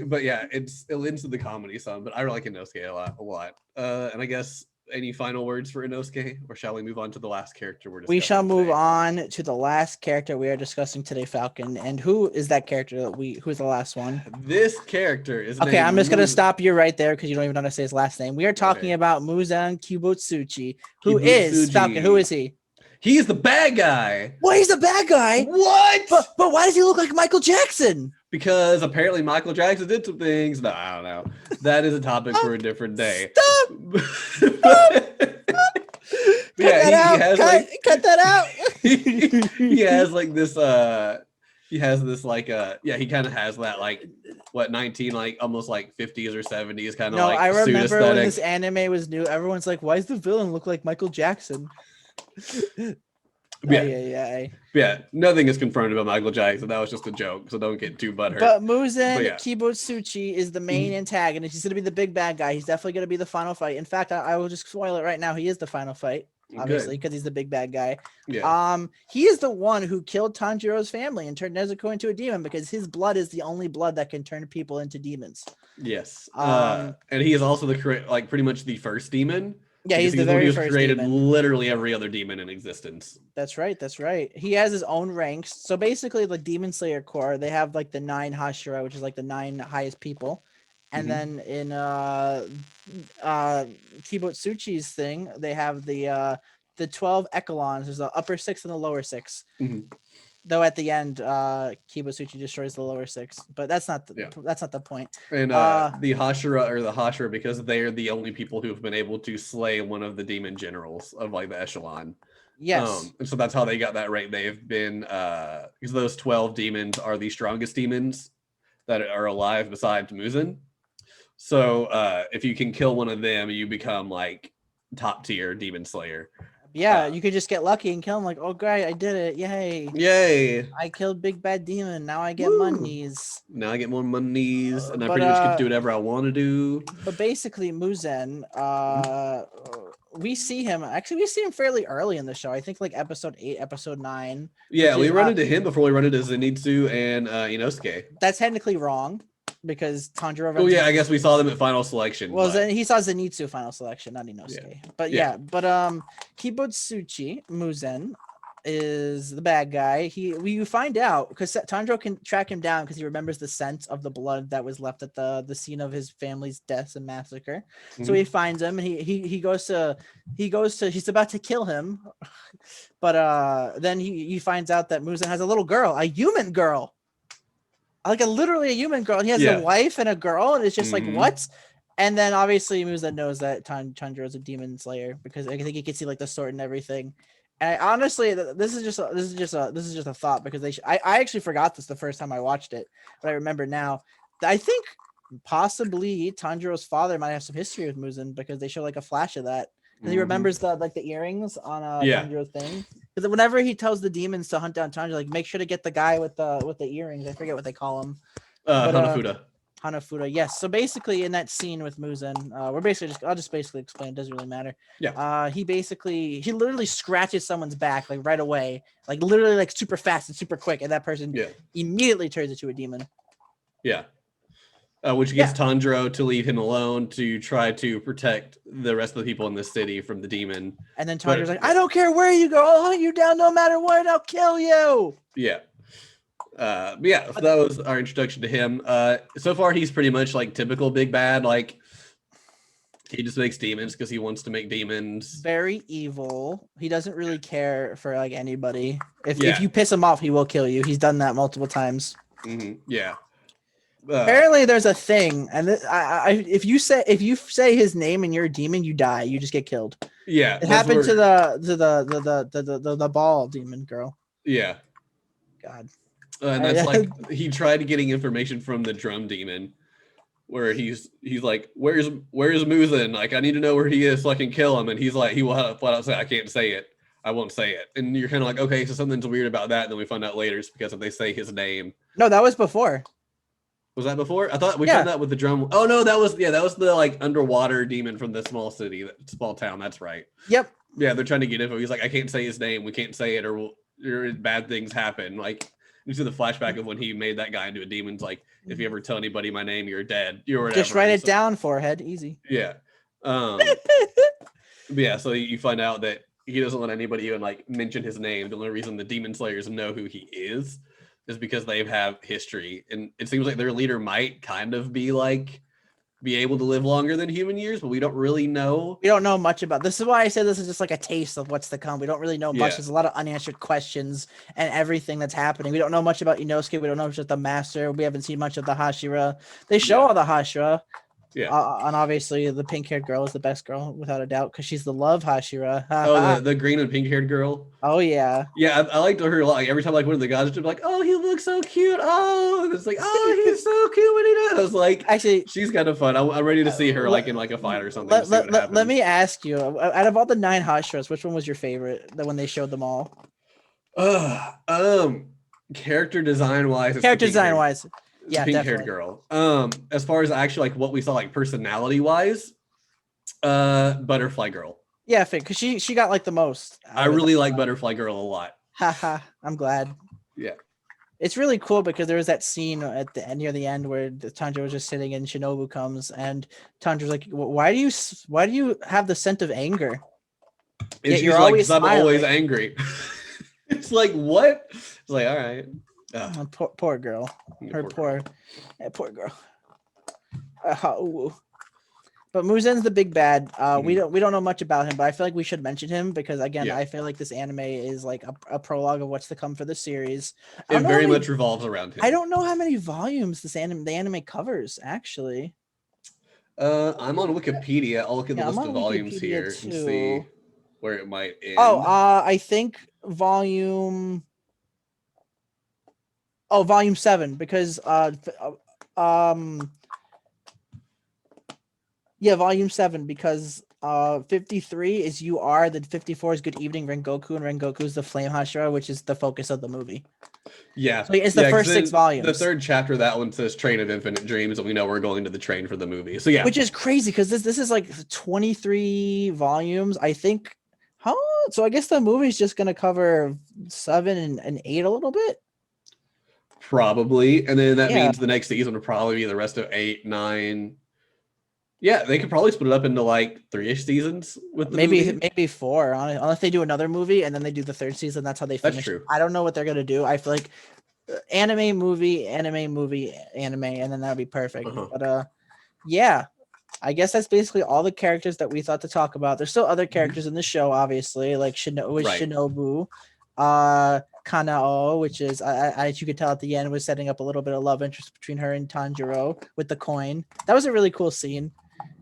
but yeah, it lends to the comedy some, but I like Inosuke a lot. And I guess any final words for Inosuke, or shall we move on to the last character we shall move on to the last character we are discussing today, Falcon. And who is that character who's the last one? This character is okay. I'm just gonna stop you right there because you don't even know how to say his last name. We are talking about Muzan Kibutsuchi, who is Falcon. Who is he? He's the bad guy. Well, he's a bad guy. What? But why does he look like Michael Jackson? Because apparently Michael Jackson did some things. No, I don't know. That is a topic for a different day. Stop! Cut that out. He has like this he has this like he kind of has that like what 19 like almost like 50s or 70s kind of No, like I suit remember when aesthetic. this anime was new, everyone's like, why does the villain look like Michael Jackson? Yeah, nothing is confirmed about Michael Jackson. That was just a joke, so don't get too butthurt. But Muzen yeah. Kibotsuchi is the main antagonist. He's going to be the big bad guy. He's definitely going to be the final fight. In fact, I will just spoil it right now. He is the final fight, obviously, because he's the big bad guy. Yeah. He is the one who killed Tanjiro's family and turned Nezuko into a demon because his blood is the only blood that can turn people into demons. Yes. And he is also like pretty much the first demon. Yeah, he's the very first created demon. Literally every other demon in existence. That's right. He has his own ranks. So basically, the Demon Slayer Corps, they have like the 9 Hashira, which is like the 9 highest people. And then in Kibotsuchi's thing, they have the 12 Echelons. There's the upper 6 and the lower 6. Though at the end, Kibotsuchi destroys the lower 6, but that's not the point. And the Hashira because they are the only people who have been able to slay one of the demon generals of like the echelon. Yes. And so that's how they got that right. They've been because those 12 demons are the strongest demons that are alive besides Muzen. So if you can kill one of them, you become like top tier demon slayer. Yeah, you could just get lucky and kill him. Like, oh great, I did it! Yay! I killed big bad demon. Now I get monies. Now I get more monies, and I pretty much get to do whatever I want to do. But basically, Muzen, we see him fairly early in the show. I think like episode 8, episode 9. Yeah, we run into him before we run into Zanitsu and Inosuke. That's technically wrong. Because Tanjiro. Oh yeah, I guess we saw them at final selection. Well, then he saw Zanitsu final selection, not Inosuke. Yeah. But Kibotsuchi Muzen is the bad guy. You find out because Tanjiro can track him down because he remembers the scent of the blood that was left at the scene of his family's deaths and massacre. So he finds him and he goes to he's about to kill him, but then he finds out that Muzen has a little girl, a human girl. Like literally a human girl. And he has a wife and a girl, and it's just like what? And then obviously Muzen knows that Tanjiro is a demon slayer because I think he can see like the sword and everything. And honestly, this is just a thought because I actually forgot this the first time I watched it, but I remember now. I think possibly Tanjiro's father might have some history with Muzen because they show like a flash of that. And he remembers the earrings on Tanjiro's thing. Because whenever he tells the demons to hunt down Tanjiro, like make sure to get the guy with the earrings. I forget what they call him. Hanafuda. Yes. So basically, in that scene with Muzen, I'll just basically explain. It doesn't really matter. Yeah. He literally scratches someone's back like right away, like literally like super fast and super quick, and that person immediately turns into a demon. Yeah. Which gets Tanjiro to leave him alone to try to protect the rest of the people in the city from the demon. And then Tanjiro's like, I don't care where you go. I'll hunt you down no matter what. I'll kill you. Yeah. So that was our introduction to him. So far, he's pretty much like typical big bad. Like, he just makes demons because he wants to make demons. Very evil. He doesn't really care for like anybody. If you piss him off, he will kill you. He's done that multiple times. Yeah. Apparently, there's a thing, and if you say his name and you're a demon, you die. You just get killed. Yeah, it happened to the ball demon girl. Yeah, God, and that's like he tried getting information from the drum demon, where he's like, "Where's Muzen? Like, I need to know where he is so I can kill him." And he's like, he will flat out say, "I can't say it. I won't say it." And you're kind of like, okay, so something's weird about that. And then we find out later it's because if they say his name. No, that was before. Was that before? I thought we found that with the drum. Oh no, that was the like underwater demon from the small city, small town. That's right. Yep. Yeah, they're trying to get info. He's like, I can't say his name. We can't say it, or bad things happen. Like you see the flashback of when he made that guy into a demon. It's like, if you ever tell anybody my name, you're dead. You're whatever. Just write it down, forehead, easy. Yeah. So you find out that he doesn't let anybody even like mention his name. The only reason the demon slayers know who he is because they have history, and it seems like their leader might kind of be like be able to live longer than human years, but we don't really know. We don't know much about this. Is why I say this is just like a taste of what's to come. We don't really know much. There's a lot of unanswered questions and everything that's happening. We don't know much about Inosuke. We don't know much about the master. We haven't seen much of the Hashira. They show all the Hashira. Yeah. And obviously the pink-haired girl is the best girl without a doubt because she's the love Hashira. Oh, the green and pink-haired girl. Oh yeah. Yeah, I liked her a lot. Like, every time like one of the guys would be like, "Oh, he looks so cute." Oh, and it's like, "Oh, he's so cute when he does." I was like, actually, she's kind of fun. I'm ready to see her like in like a fight or something. Let me ask you: out of all the 9 Hashiras, which one was your favorite? The when they showed them all. Character design wise. Yeah, pink-haired girl. As far as actually like what we saw like personality wise, Butterfly Girl. Yeah, because she got like the most. I really like Butterfly Girl a lot. Haha, I'm glad. Yeah. It's really cool because there was that scene at the end near the end where Tanjiro was just sitting and Shinobu comes and Tanjiro's like, "Why do you have the scent of anger?" And she's like, "'Cause I'm always angry." It's like, what? It's like, all right. Poor girl. Poor girl. But Muzen's the big bad. We don't know much about him, but I feel like we should mention him because again, I feel like this anime is like a prologue of what's to come for the series. It very much revolves around him. I don't know how many volumes the anime covers actually. I'm on Wikipedia. I'll look at the list of volumes here and see where it might end. I think volume 7 because volume 7 because 53 is You Are, then 54 is Good Evening Rengoku, and Rengoku is the Flame Hashira, which is the focus of the movie. Yeah. So it's the first 6 volumes. The third chapter, that one says Train of Infinite Dreams, and we know we're going to the train for the movie. So yeah. Which is crazy because this is like 23 volumes, I think. So I guess the movie's just gonna cover 7 and 8 a little bit. Probably. And then that means the next season would probably be the rest of 8, 9. Yeah, they could probably split it up into like 3-ish seasons with the maybe 4, unless they do another movie and then they do the 3rd season. That's how they finish. That's true. I don't know what they're gonna do. I feel like anime, movie, anime, and then that'd be perfect. But yeah, I guess that's basically all the characters that we thought to talk about. There's still other characters in the show, obviously, like Shinobu, Kanao, which is as you could tell at the end was setting up a little bit of love interest between her and Tanjiro with the coin. That was a really cool scene.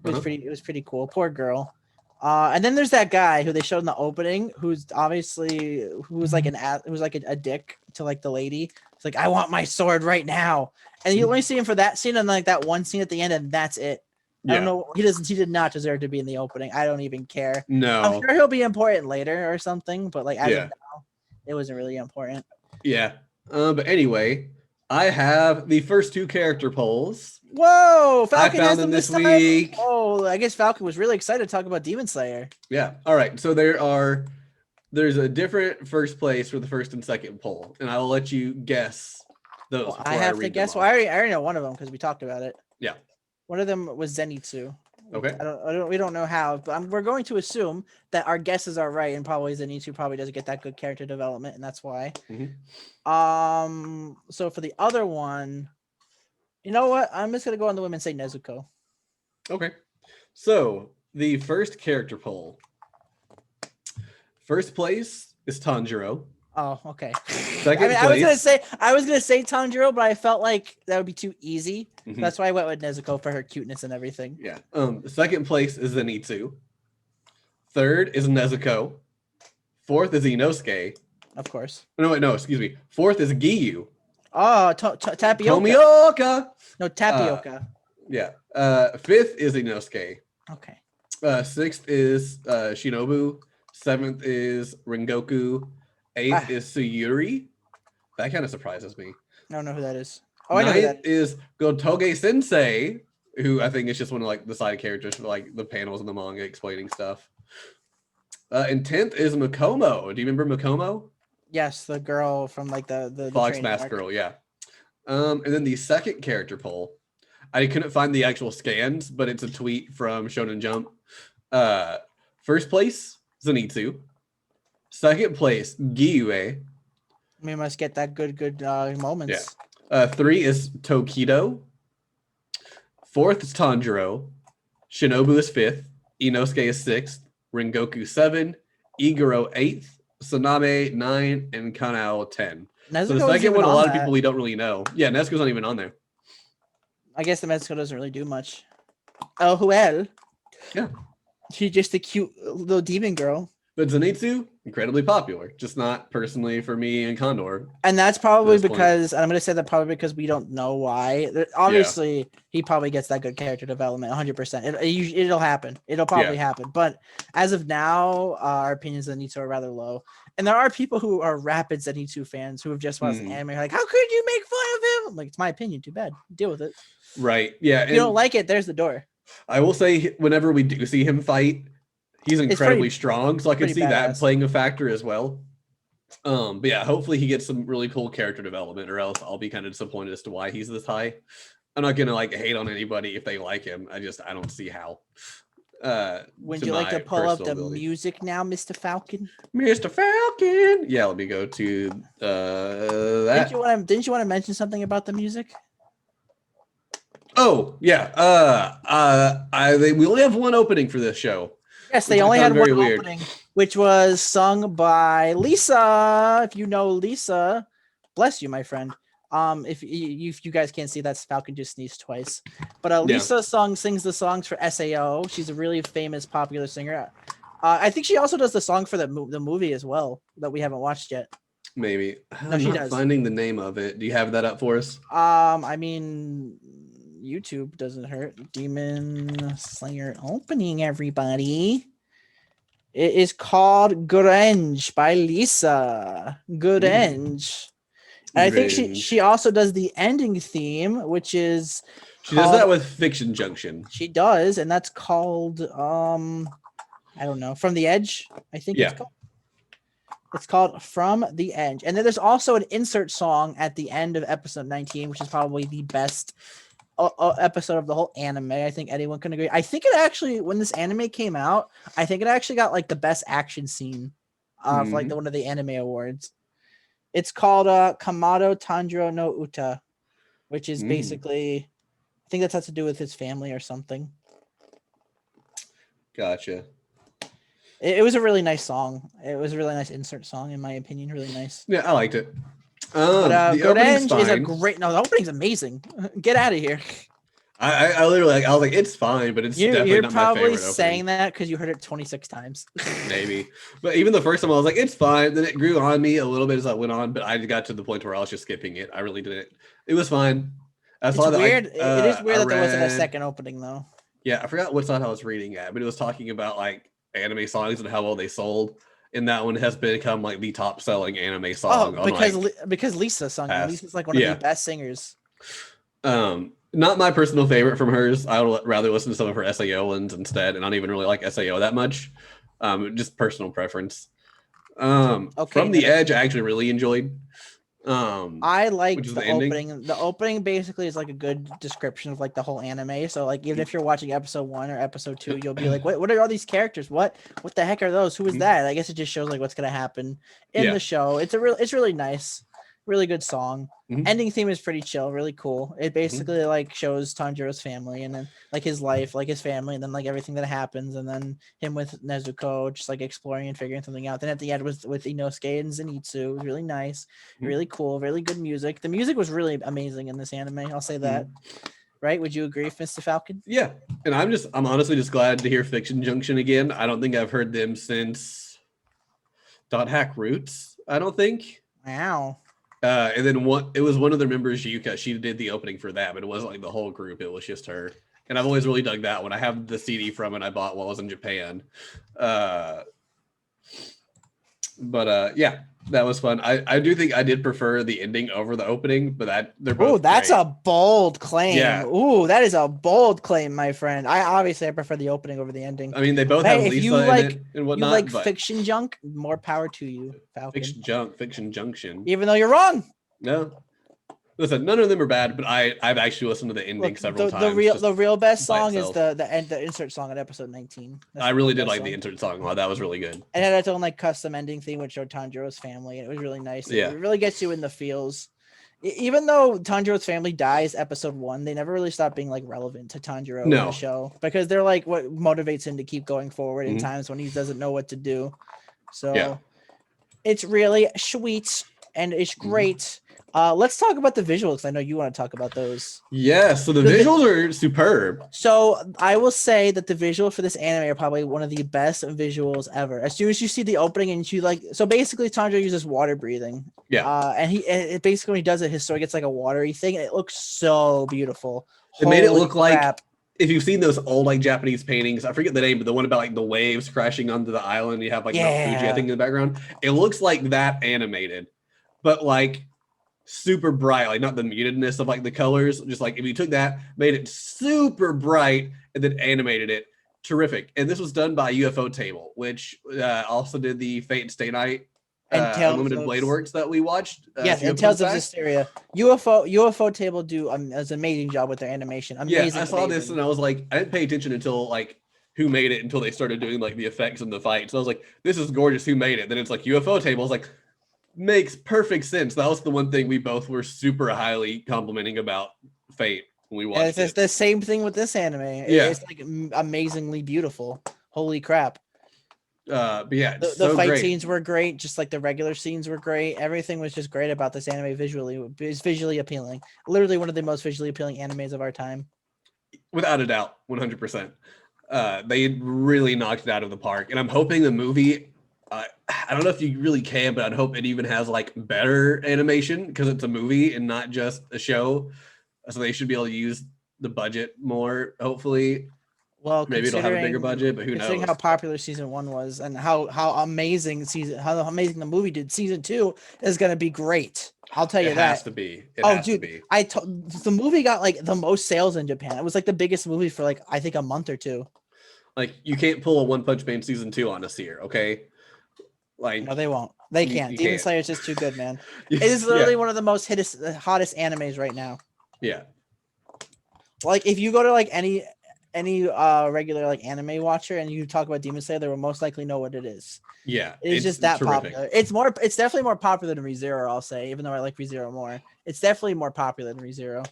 It was pretty cool. Poor girl. And then there's that guy who they showed in the opening, who was like a dick to like the lady. It's like, I want my sword right now. And you only see him for that scene and like that one scene at the end, and that's it. I don't know. He did not deserve to be in the opening. I don't even care. No. I'm sure he'll be important later or something, but like as of now, it wasn't really important. Yeah. But anyway, I have the first 2 character polls. Whoa, Falcon I found them this week. Oh, I guess Falcon was really excited to talk about Demon Slayer. Yeah. All right. So there's a different first place for the first and second poll, and I will let you guess those. Well, I have to guess. Well, I already know one of them because we talked about it. Yeah. One of them was Zenitsu. Okay. We don't know how, but we're going to assume that our guesses are right, and probably Zenitsu probably doesn't get that good character development, and that's why. So for the other one, you know what? I'm just gonna go on the whim and say Nezuko. Okay. So the first character poll. First place is Tanjiro. Oh, okay. Second place. I was gonna say Tanjiro, but I felt like that would be too easy. That's why I went with Nezuko for her cuteness and everything. Yeah. Second place is Zenitsu. Third is Nezuko. Fourth is Inosuke. Of course. No, excuse me. Fourth is Giyu. Oh, Tapioca. Tomioka. No, Tapioca. Fifth is Inosuke. Okay. Sixth is Shinobu. Seventh is Rengoku. Eighth is Suyuri. That kind of surprises me. I don't know who that is. Oh, Ninth I know who that is Gotoge Sensei, who I think is just one of like the side characters for like the panels in the manga explaining stuff. And 10th is Makomo. Do you remember Makomo? Yes, the girl from like the Fox Mask girl, yeah. And then the second character poll, I couldn't find the actual scans, but it's a tweet from Shonen Jump. First place, Zenitsu. Second place, Gyue. We must get that good moments. Yeah. 3 is Tokido. Fourth is Tanjiro. Shinobu is fifth. Inosuke is sixth. Rengoku 7. Iguro 8th. Saname 9. And Kanao 10. Nezuko So the second one, a lot of people we don't really know. Yeah, Nesco's not even on there. I guess the Mexico doesn't really do much. Oh, well. Yeah. She's just a cute little demon girl. But Zanitsu, incredibly popular. Just not personally for me and Condor. And that's probably because, and I'm going to say that probably because we don't know why. Obviously, he probably gets that good character development 100%. It'll happen. It'll probably happen. But as of now, our opinions on Zanitsu are rather low. And there are people who are rapid Zanitsu fans who have just watched the anime. Like, how could you make fun of him? I'm like, it's my opinion. Too bad. Deal with it. Right. Yeah. If you don't like it, there's the door. I will say, whenever we do see him fight, he's incredibly strong, so I can see that playing a factor as well. But yeah, hopefully he gets some really cool character development, or else I'll be kind of disappointed as to why he's this high. I'm not gonna hate on anybody if they like him. I don't see how. Would you like to pull up the music now, Mr. Falcon? Mr. Falcon. Yeah, let me go to that. Didn't you want to mention something about the music? Oh yeah. We only have one opening for this show. Yes, they only had one opening, which was sung by Lisa. If you know Lisa, bless you, my friend. If you guys can't see, that's Falcon just sneezed twice. But Lisa sings the songs for SAO. She's a really famous, popular singer. I think she also does the song for the movie as well that we haven't watched yet. Maybe. I'm not finding the name of it. Do you have that up for us? I mean, YouTube doesn't hurt. Demon Slayer opening, everybody. It is called Grunge by Lisa. Grunge. And I think she also does the ending theme, which is she does that with Fiction Junction. She does, and that's called I don't know, From the Edge, I think it's called. It's called From the Edge. And then there's also an insert song at the end of episode 19, which is probably the best episode of the whole anime. I think anyone can agree. I think it actually, when this anime came out, I think it actually got like the best action scene for like one of the anime awards. It's called Kamado Tanjiro no Uta, which is basically, I think that has to do with his family or something. Gotcha. It was a really nice song. It was a really nice insert song, in my opinion. Really nice. Yeah, I liked it. The opening's is a great. No, the opening's amazing. Get out of here. I literally, I was like, it's fine, but it's definitely not my favorite. You're probably saying that because you heard it 26 times. Maybe, but even the first time, I was like, it's fine. Then it grew on me a little bit as I went on, but I got to the point where I was just skipping it. I really didn't. It was fine. It's weird. It is weird that there wasn't a second opening though. Yeah, I forgot what side I was reading at, but it was talking about like anime songs and how well they sold. And that one has become like the top selling anime song. Oh, because Lisa sung it. Lisa's like one of the best singers. Not my personal favorite from hers. I would rather listen to some of her SAO ones instead, and I don't even really like SAO that much. Just personal preference. From the Edge, I actually really enjoyed. I like the opening. The opening basically is like a good description of like the whole anime. So like even if you're watching episode 1 or episode 2, you'll be like, what are all these characters? What the heck are those? Who is that? I guess it just shows like what's gonna happen in the show. It's really nice, really good song. Ending theme is pretty chill, really cool. It basically like shows Tanjiro's family and then like his life, like his family, and then like everything that happens, and then him with Nezuko just like exploring and figuring something out. Then at the end with Inosuke and Zanitsu, it was really nice, really cool, really good music. The music was really amazing in this anime. I'll say that. Right? Would you agree, Mr. Falcon? Yeah, and I'm honestly just glad to hear Fiction Junction again. I don't think I've heard them since Dot Hack Roots. I don't think. Wow. And then it was one of their members, Yuka. She did the opening for that, but it wasn't like the whole group. It was just her. And I've always really dug that one. I have the CD from it I bought while I was in Japan. Yeah, that was fun. I do think I did prefer the ending over the opening, but they're both. Oh, that's great. A bold claim. Yeah. Ooh, that is a bold claim, my friend. I prefer the opening over the ending. I mean, they both have Lisa in it and whatnot. You like fiction junk? More power to you, Falcon. Fiction Junction. Even though you're wrong. No. Listen, none of them are bad, but I've actually listened to the ending several times. The real best song is the insert song at episode 19. I really did like the insert song. Wow, that was really good. It had its own like custom ending theme which showed Tanjiro's family, and it was really nice. Yeah. It really gets you in the feels. Even though Tanjiro's family dies episode 1, they never really stop being like relevant to Tanjiro in No. the show because they're like what motivates him to keep going forward in Mhm. times when he doesn't know what to do. So Yeah. it's really sweet and it's great. Let's talk about the visuals. I know you want to talk about those. Yeah, so the visuals are superb. So I will say that the visual for this anime are probably one of the best visuals ever. As soon as you see the opening and you like, so basically Tanjiro uses water breathing. Yeah. And it basically when he does it, his sword gets like a watery thing, and it looks so beautiful. It made it Holy look crap. like, if you've seen those old like Japanese paintings, I forget the name, but the one about like the waves crashing onto the island, you have like Mount Fuji, I think, in the background. It looks like that animated, but like super bright, like not the mutedness of like the colors, just like if you took that, made it super bright, and then animated it, terrific. And this was done by UFO Table, which also did the Fate and Stay Night And Tales Unlimited of- Blade Works that we watched. Yes, and Tales of Hysteria. UFO Table do an amazing job with their animation. Amazing. Yeah, I saw this and I was like, I didn't pay attention until like who made it until they started doing like the effects and the fight. So I was like, this is gorgeous. Who made it? Then it's like UFO Table. I was like, makes perfect sense. That was the one thing we both were super highly complimenting about Fate when we watched It's it. the same thing with this anime. Yeah. It's like amazingly beautiful. Holy crap. But yeah, The so fight great. scenes were great, just like the regular scenes were great. Everything was just great about this anime visually. It's visually appealing. Literally one of the most visually appealing animes of our time. Without a doubt, 100%. They really knocked it out of the park. And I'm hoping the movie, I don't know if you really can, but I'd hope it even has like better animation because it's a movie and not just a show. So they should be able to use the budget more, hopefully. Well, maybe it'll have a bigger budget, but who considering knows? how popular season 1 was and how amazing the movie did, season 2 is going to be great. I'll tell you It that. has to be. It has to be. The movie got like the most sales in Japan. It was like the biggest movie for like I think a month or two. Like you can't pull a One Punch Man season 2 on us here, okay? Like No, they won't. They You- can't. you Demon can't. Slayer is just too good, man. It is literally one of the most hottest animes right now. Yeah. Like if you go to like any regular like anime watcher and you talk about Demon Slayer, they will most likely know what it is. Yeah. It's just that terrific. popular. It's definitely more popular than ReZero, I'll say, even though I like ReZero more. It's definitely more popular than ReZero.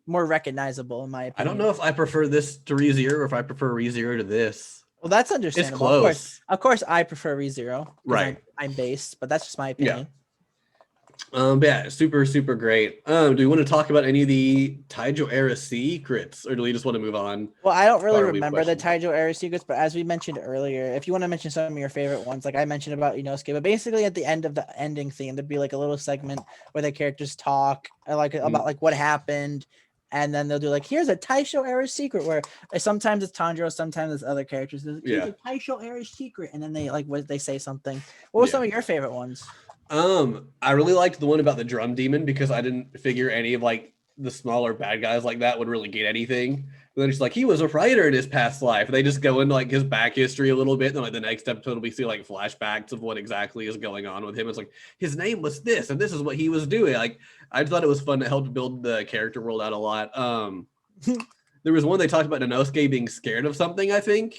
More recognizable in my opinion. I don't know if I prefer this to ReZero or if I prefer ReZero to this. Well, that's It's understandable. close. Of course I prefer ReZero. Right. I'm based, but that's just my opinion. But yeah, super, super great. Do we want to talk about any of the Taijo era secrets, or do we just want to move on? Well, I don't really Far away remember the question. Taijo era secrets, but as we mentioned earlier, if you want to mention some of your favorite ones, like I mentioned about Inosuke, but basically at the end of the ending theme, there'd be like a little segment where the characters talk like about like what happened, and then they'll do like here's a Taisho era secret where sometimes it's Tanjiro, sometimes it's other characters. Like, here's a Taisho era secret, and then they like they say something. What were some of your favorite ones? I really liked the one about the drum demon because I didn't figure any of like the smaller bad guys like that would really get anything. But then she's like, he was a writer in his past life. They just go into like his back history a little bit. And then like the next episode we see like flashbacks of what exactly is going on with him. It's like his name was this and this is what he was doing. Like I thought it was fun. It helped build the character world out a lot. There was one they talked about Inosuke being scared of something, I think.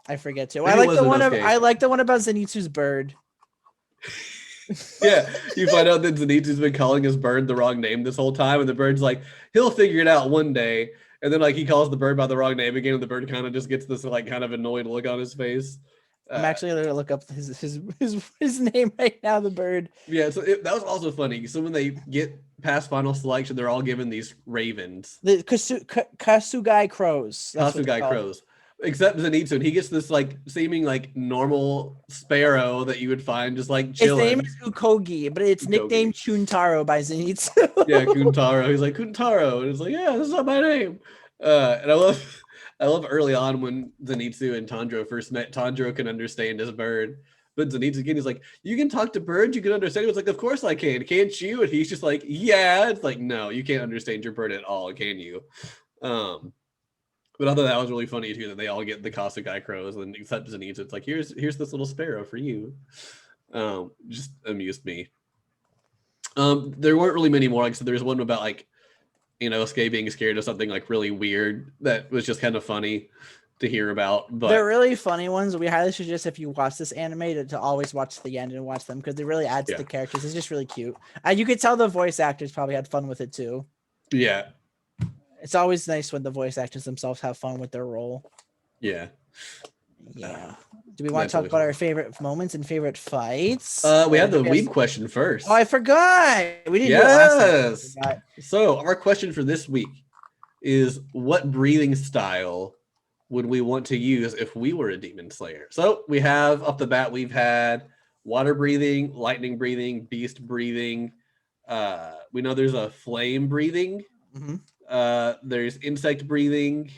I forget too. Maybe I it like was the one. Inosuke. I like the one about Zenitsu's bird. Yeah, you find out that Zanitsu's been calling his bird the wrong name this whole time, and the bird's like, he'll figure it out one day. And then like he calls the bird by the wrong name again, and the bird kind of just gets this like kind of annoyed look on his face. I'm actually going to look up his name right now. The bird. Yeah, so that was also funny. So when they get past final selection, they're all given these ravens, The Kasugai crows. That's what they're Kasugai called. crows. Except Zenitsu, and he gets this like seeming like normal sparrow that you would find just like His chilling. name is Ukogi, but it's Ukogi. nicknamed Chuntaro by Zenitsu. Yeah, Kuntaro. He's like Kuntaro, and it's like, yeah, this is not my name. And I love early on when Zenitsu and Tanjiro first met. Tanjiro can understand his bird, but Zenitsu again is like, you can talk to birds, you can understand it. It's like, of course I can. Can't you? And he's just like, yeah. It's like, no, you can't understand your bird at all, can you? But I thought that was really funny too that they all get the Kasugai crows, and except Zenitsu, it's like here's this little sparrow for you. Just amused me. There weren't really many more. Like I said, there was one about like, Inosuke being scared of something like really weird that was just kind of funny. to hear about. But they're really funny ones. We highly suggest if you watch this anime to always watch the end and watch them because they really add to the characters. It's just really cute. And you could tell the voice actors probably had fun with it too. Yeah. It's always nice when the voice actors themselves have fun with their role. Yeah. Yeah. Do we want to talk about our favorite moments and favorite fights? We have the weeb question first. Oh, I forgot. We didn't do it last time. So our question for this week is, what breathing style would we want to use if we were a demon slayer? So we have, off the bat, we've had water breathing, lightning breathing, beast breathing. We know there's a flame breathing. There's insect breathing.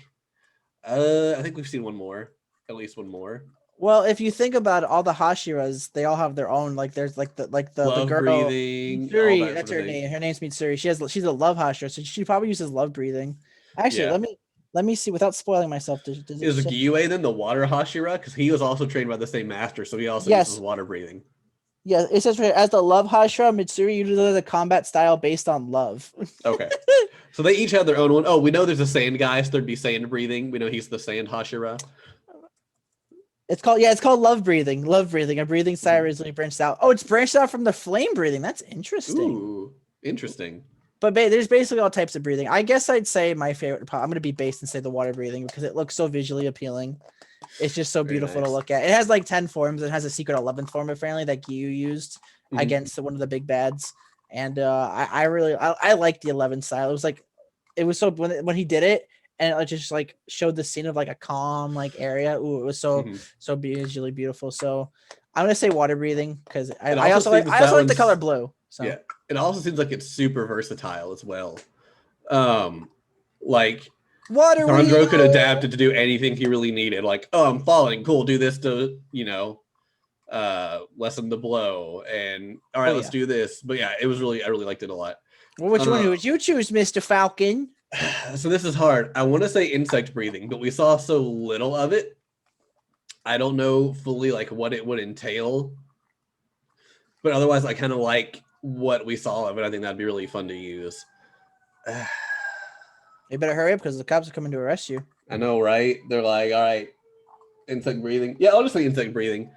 I think we've seen one more, at least one more. Well, if you think about it, all the Hashiras, they all have their own. Like there's the girl breathing. Mitsuri, that's her name. Her name's Mitsuri. She's a love Hashira, so she probably uses love breathing. Actually, let me see without spoiling myself. Is Gyue then the water Hashira? Because he was also trained by the same master, so he also uses water breathing. Yeah, it says right, as the love Hashira, Mitsuri uses the combat style based on love. Okay. So they each have their own one. Oh, we know there's a sand guy, so there'd be sand breathing. We know he's the sand Hashira. It's called love breathing. Love breathing. A breathing style originally branched out. Oh, it's branched out from the flame breathing. That's interesting. Ooh, interesting. But there's basically all types of breathing. I guess I'd say my favorite. I'm going to be based and say the water breathing because it looks so visually appealing. It's just so beautiful to look at. It has like 10 forms. It has a secret 11th form apparently that Gyue used against one of the big bads. And I really like the 11 style. It was so when he did it. And it just like showed the scene of like a calm like area. Ooh, it was so visually beautiful. So I'm gonna say water breathing because I also like the color blue. So yeah, it also seems like it's super versatile as well. Like water. Tanjiro could adapt it to do anything he really needed. Like, oh, I'm falling. Cool, do this to lessen the blow. And all right, let's do this. But yeah, I really liked it a lot. Well, which one would you choose, Mr. Falcon? So this is hard. I want to say insect breathing, but we saw so little of it. I don't know fully like what it would entail. But otherwise, I kind of like what we saw of it. I think that'd be really fun to use. You better hurry up because the cops are coming to arrest you. I know, right? They're like, all right, insect breathing. Yeah, I'll just say insect breathing.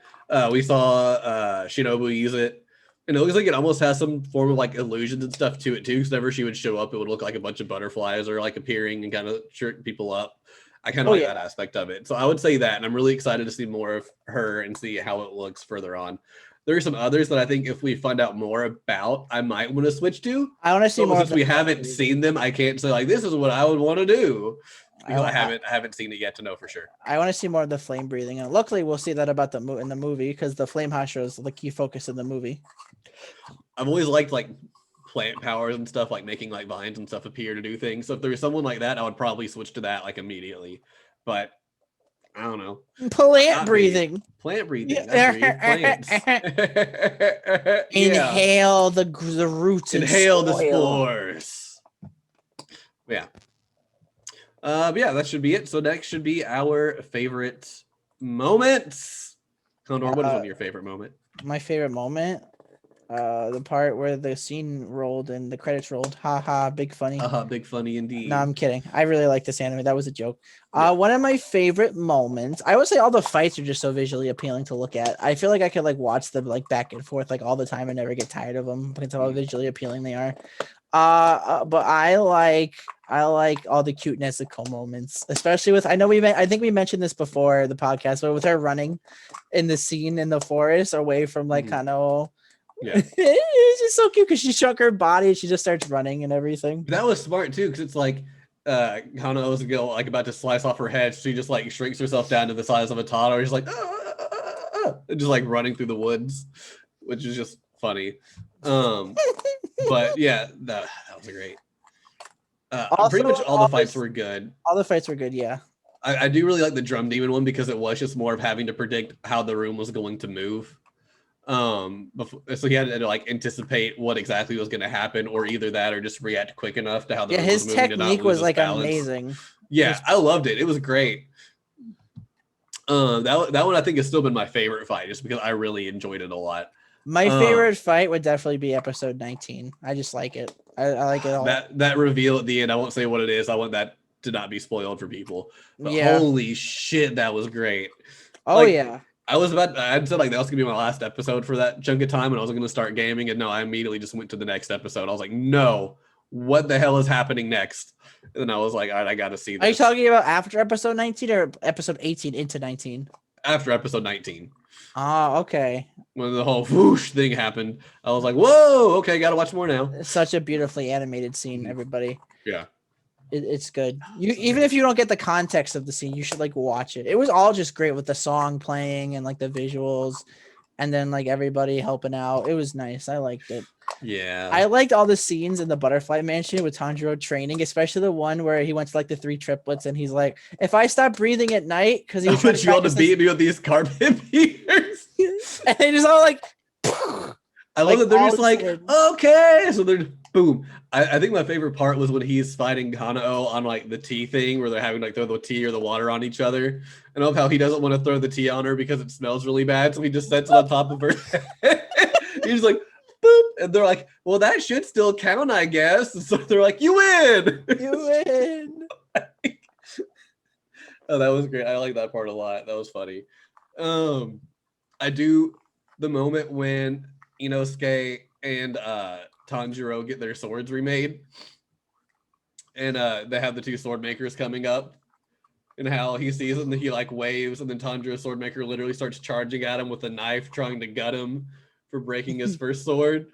We saw Shinobu use it. And it looks like it almost has some form of like illusions and stuff to it too. Because whenever she would show up, it would look like a bunch of butterflies are like appearing and kind of shirking people up. I kind of like that aspect of it. So I would say that, and I'm really excited to see more of her and see how it looks further on. There are some others that I think if we find out more about, I might want to switch to. I want to see more. Since we haven't seen them, I can't say like this is what I would want to do because I haven't seen it yet to know for sure. I want to see more of the flame breathing, and luckily we'll see that about in the movie because the flame Hashira is the key focus in the movie. I've always liked like plant powers and stuff, like making like vines and stuff appear to do things. So if there was someone like that, I would probably switch to that like immediately. But I don't know. Plant breathing. Plant breathing. Plants. Inhale the roots. Inhale the spores. Yeah. But yeah, that should be it. So next should be our favorite moments. Condor, what is one of your favorite moment? My favorite moment? The part where the scene rolled and the credits rolled. Ha ha, big funny. Big funny indeed. No, I'm kidding. I really like this anime. That was a joke. One of my favorite moments. I would say all the fights are just so visually appealing to look at. I feel like I could like watch them like back and forth like all the time and never get tired of them because of how visually appealing they are. But I like all the cute Nezuko moments, especially with I think we mentioned this before the podcast, but with her running in the scene in the forest away from like Kano. Yeah, it's just so cute because she shrunk her body and she just starts running and everything. That was smart too because it's like Kano's like about to slice off her head. She just like shrinks herself down to the size of a toddler. She's like just like running through the woods, which is just funny. But yeah, that was great. Pretty much all the fights were good. All the fights were good, yeah. I do really like the drum demon one because it was just more of having to predict how the room was going to move. So he had to like anticipate what exactly was going to happen, or either that or just react quick enough to how the room was moving. His technique was like amazing. Yeah, I loved it. It was great. That one I think has still been my favorite fight just because I really enjoyed it a lot. My favorite fight would definitely be episode 19. I just like it. I like it all. That reveal at the end, I won't say what it is. I want that to not be spoiled for people. But Yeah. holy shit, that was great. Oh Like, yeah. I'd said like that was gonna be my last episode for that chunk of time, and I was gonna start gaming, and no, I immediately just went to the next episode. I was like, no, what the hell is happening next? And then I was like, all right, I gotta see this. Are you talking about after episode 19 or episode 18 into 19? After episode 19. Oh, okay. When the whole whoosh thing happened, I was like, whoa, okay, gotta watch more now. It's such a beautifully animated scene, Mhm. everybody. Yeah. It's good. You even if you don't get the context of the scene, you should like watch it. It was all just great with the song playing and like the visuals, and then like everybody helping out. It was nice. I liked it. Yeah. I liked all the scenes in the Butterfly Mansion with Tanjiro training, especially the one where he went to like the 3 triplets and he's like, "If I stop breathing at night," because he I was trying want you all to practice beat me with these carpet beaters. and they just all like. I love Like, that they're all just like, good. okay. So they're boom. I think my favorite part was when he's fighting Hanao on like the tea thing where they're having like throw the tea or the water on each other. And I love how he doesn't want to throw the tea on her because it smells really bad. So he just sets it on top of her. He's like, boop. And they're like, well, that should still count, I guess. And so they're like, you win. You win. Oh, that was great. I like that part a lot. That was funny. I do the moment when Inosuke and Tanjiro get their swords remade, and they have the 2 sword makers coming up, and how he sees them and he like waves, and then Tanjiro's sword maker literally starts charging at him with a knife, trying to gut him for breaking his first sword.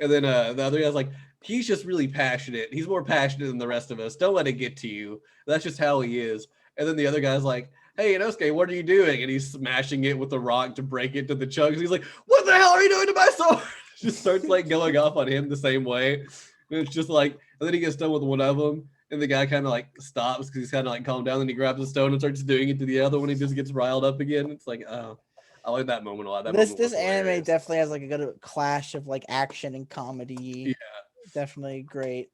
And then the other guy's like, he's just really passionate. He's more passionate than the rest of us. Don't let it get to you. That's just how he is. And then the other guy's like, hey, Inosuke, what are you doing? And he's smashing it with the rock to break it to the chunks. He's like, what the hell are you doing to my sword? Just starts like going off on him the same way. And it's just like, and then he gets done with one of them. And the guy kind of like stops because he's kind of like calmed down. Then he grabs a stone and starts doing it to the other one. He just gets riled up again. It's like, oh, I like that moment a lot. This anime definitely has like a good clash of like action and comedy. Yeah, definitely great.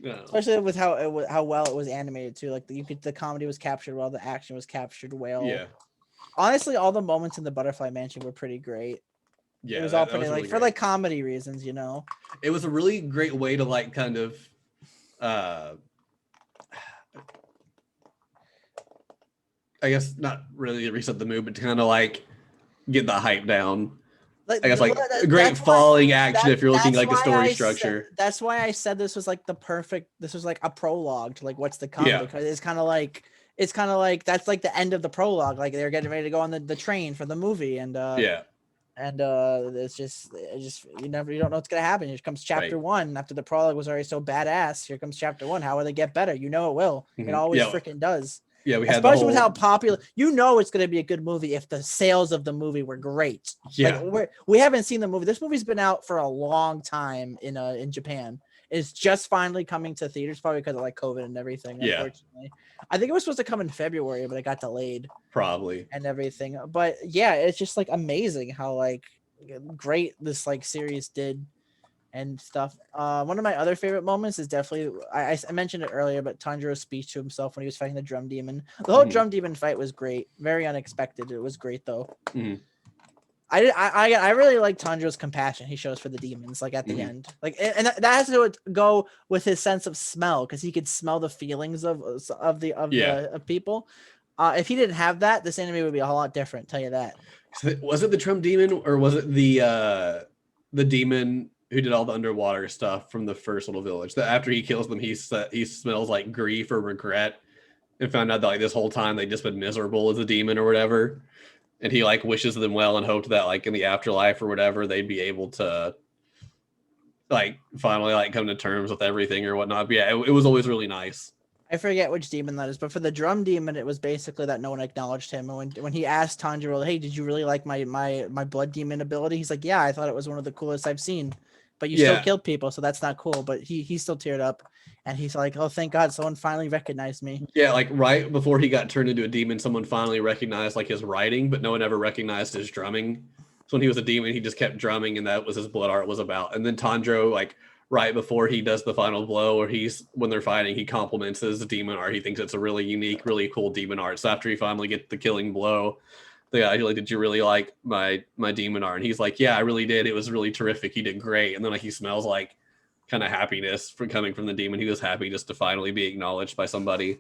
yeah. Especially with how well it was animated too. Like the comedy was captured well, the action was captured well. Yeah. Honestly, all the moments in the Butterfly Mansion were pretty great. Yeah, it was all that pretty was like really for great. like comedy reasons, It was a really great way to like kind of I guess not really reset the mood, but to kind of like get the hype down. I guess like great falling action if you're looking like a story structure. That's why I said this was like this was like a prologue to like what's the comedy, because it's kind of like that's like the end of the prologue, like they're getting ready to go on the train for the movie, and it's just you don't know what's gonna happen. Here comes chapter 1 after the prologue was already so badass. Here comes chapter 1. How will they get better? It will. Mm-hmm. It always freaking does. Yeah, we had especially with how popular. It's going to be a good movie if the sales of the movie were great. Yeah, like, we haven't seen the movie. This movie's been out for a long time in Japan. It's just finally coming to theaters, probably because of like COVID and everything. Yeah, unfortunately, I think it was supposed to come in February, but it got delayed. Probably and everything. But yeah, it's just like amazing how like great this like series did. And stuff. One of my other favorite moments is definitely I mentioned it earlier, but Tanjiro's speech to himself when he was fighting the drum demon. The whole drum demon fight was great, very unexpected. It was great though. I really like Tanjiro's compassion he shows for the demons, like at the end, like and that has to go with his sense of smell, because he could smell the feelings of people. If he didn't have that, this anime would be a whole lot different. Tell you that. So was it the drum demon or was it the demon who did all the underwater stuff from the first little village? That after he kills them, he smells like grief or regret, and found out that like this whole time they'd just been miserable as a demon or whatever. And he like wishes them well and hoped that like in the afterlife or whatever they'd be able to like finally like come to terms with everything or whatnot. But yeah, it was always really nice. I forget which demon that is, but for the drum demon, it was basically that no one acknowledged him. And when he asked Tanjiro, "Hey, did you really like my blood demon ability?" He's like, "Yeah, I thought it was one of the coolest I've seen." But you still killed people, so that's not cool. But he still teared up, and he's like, "Oh, thank God, someone finally recognized me." Yeah, like right before he got turned into a demon, someone finally recognized like his writing, but no one ever recognized his drumming. So when he was a demon, he just kept drumming, and that was his blood art was about. And then Tanjiro, like right before he does the final blow, or when they're fighting, he compliments his demon art. He thinks it's a really unique, really cool demon art. So after he finally gets the killing blow, the guy like, "Did you really like my demon art?" And he's like, "Yeah, I really did. It was really terrific. He did great." And then like he smells like kind of happiness from coming from the demon. He was happy just to finally be acknowledged by somebody,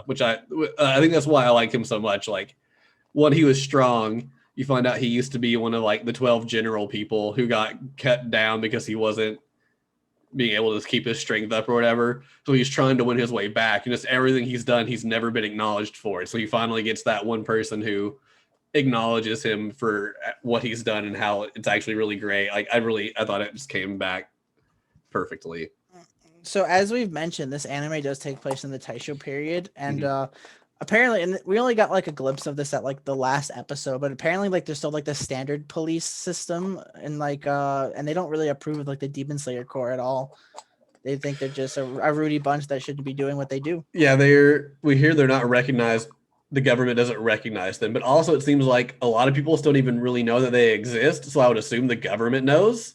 which I think that's why I like him so much. Like, when he was strong, you find out he used to be one of like the 12 general people who got cut down because he wasn't being able to keep his strength up or whatever. So he's trying to win his way back, and just everything he's done, he's never been acknowledged for it. So he finally gets that one person who acknowledges him for what he's done and how it's actually really great. Like, I thought it just came back perfectly. So as we've mentioned, this anime does take place in the Taisho period, and apparently, and we only got like a glimpse of this at like the last episode, but apparently like there's still like the standard police system, and like and they don't really approve of like the Demon Slayer Corps at all. They think they're just a rowdy bunch that shouldn't be doing what they do. Yeah, we hear they're not recognized. The government doesn't recognize them, but also it seems like a lot of people don't even really know that they exist. So I would assume the government knows.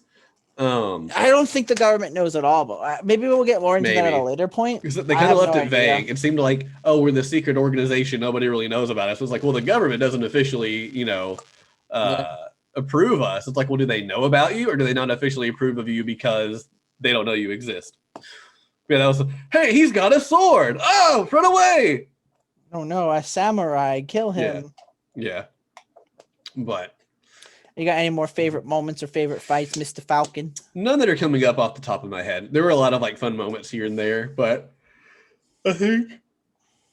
I don't think the government knows at all, but maybe we'll get more into that at a later point. Because they kind of left it vague. It seemed like, oh, we're the secret organization. Nobody really knows about us. So it's like, well, the government doesn't officially, approve us. It's like, well, do they know about you, or do they not officially approve of you because they don't know you exist? Yeah, that was. Hey, he's got a sword. Oh, run away! Oh no, a samurai! Kill him. Yeah. But. You got any more favorite moments or favorite fights, Mr. Falcon? None that are coming up off the top of my head. There were a lot of like fun moments here and there, but I think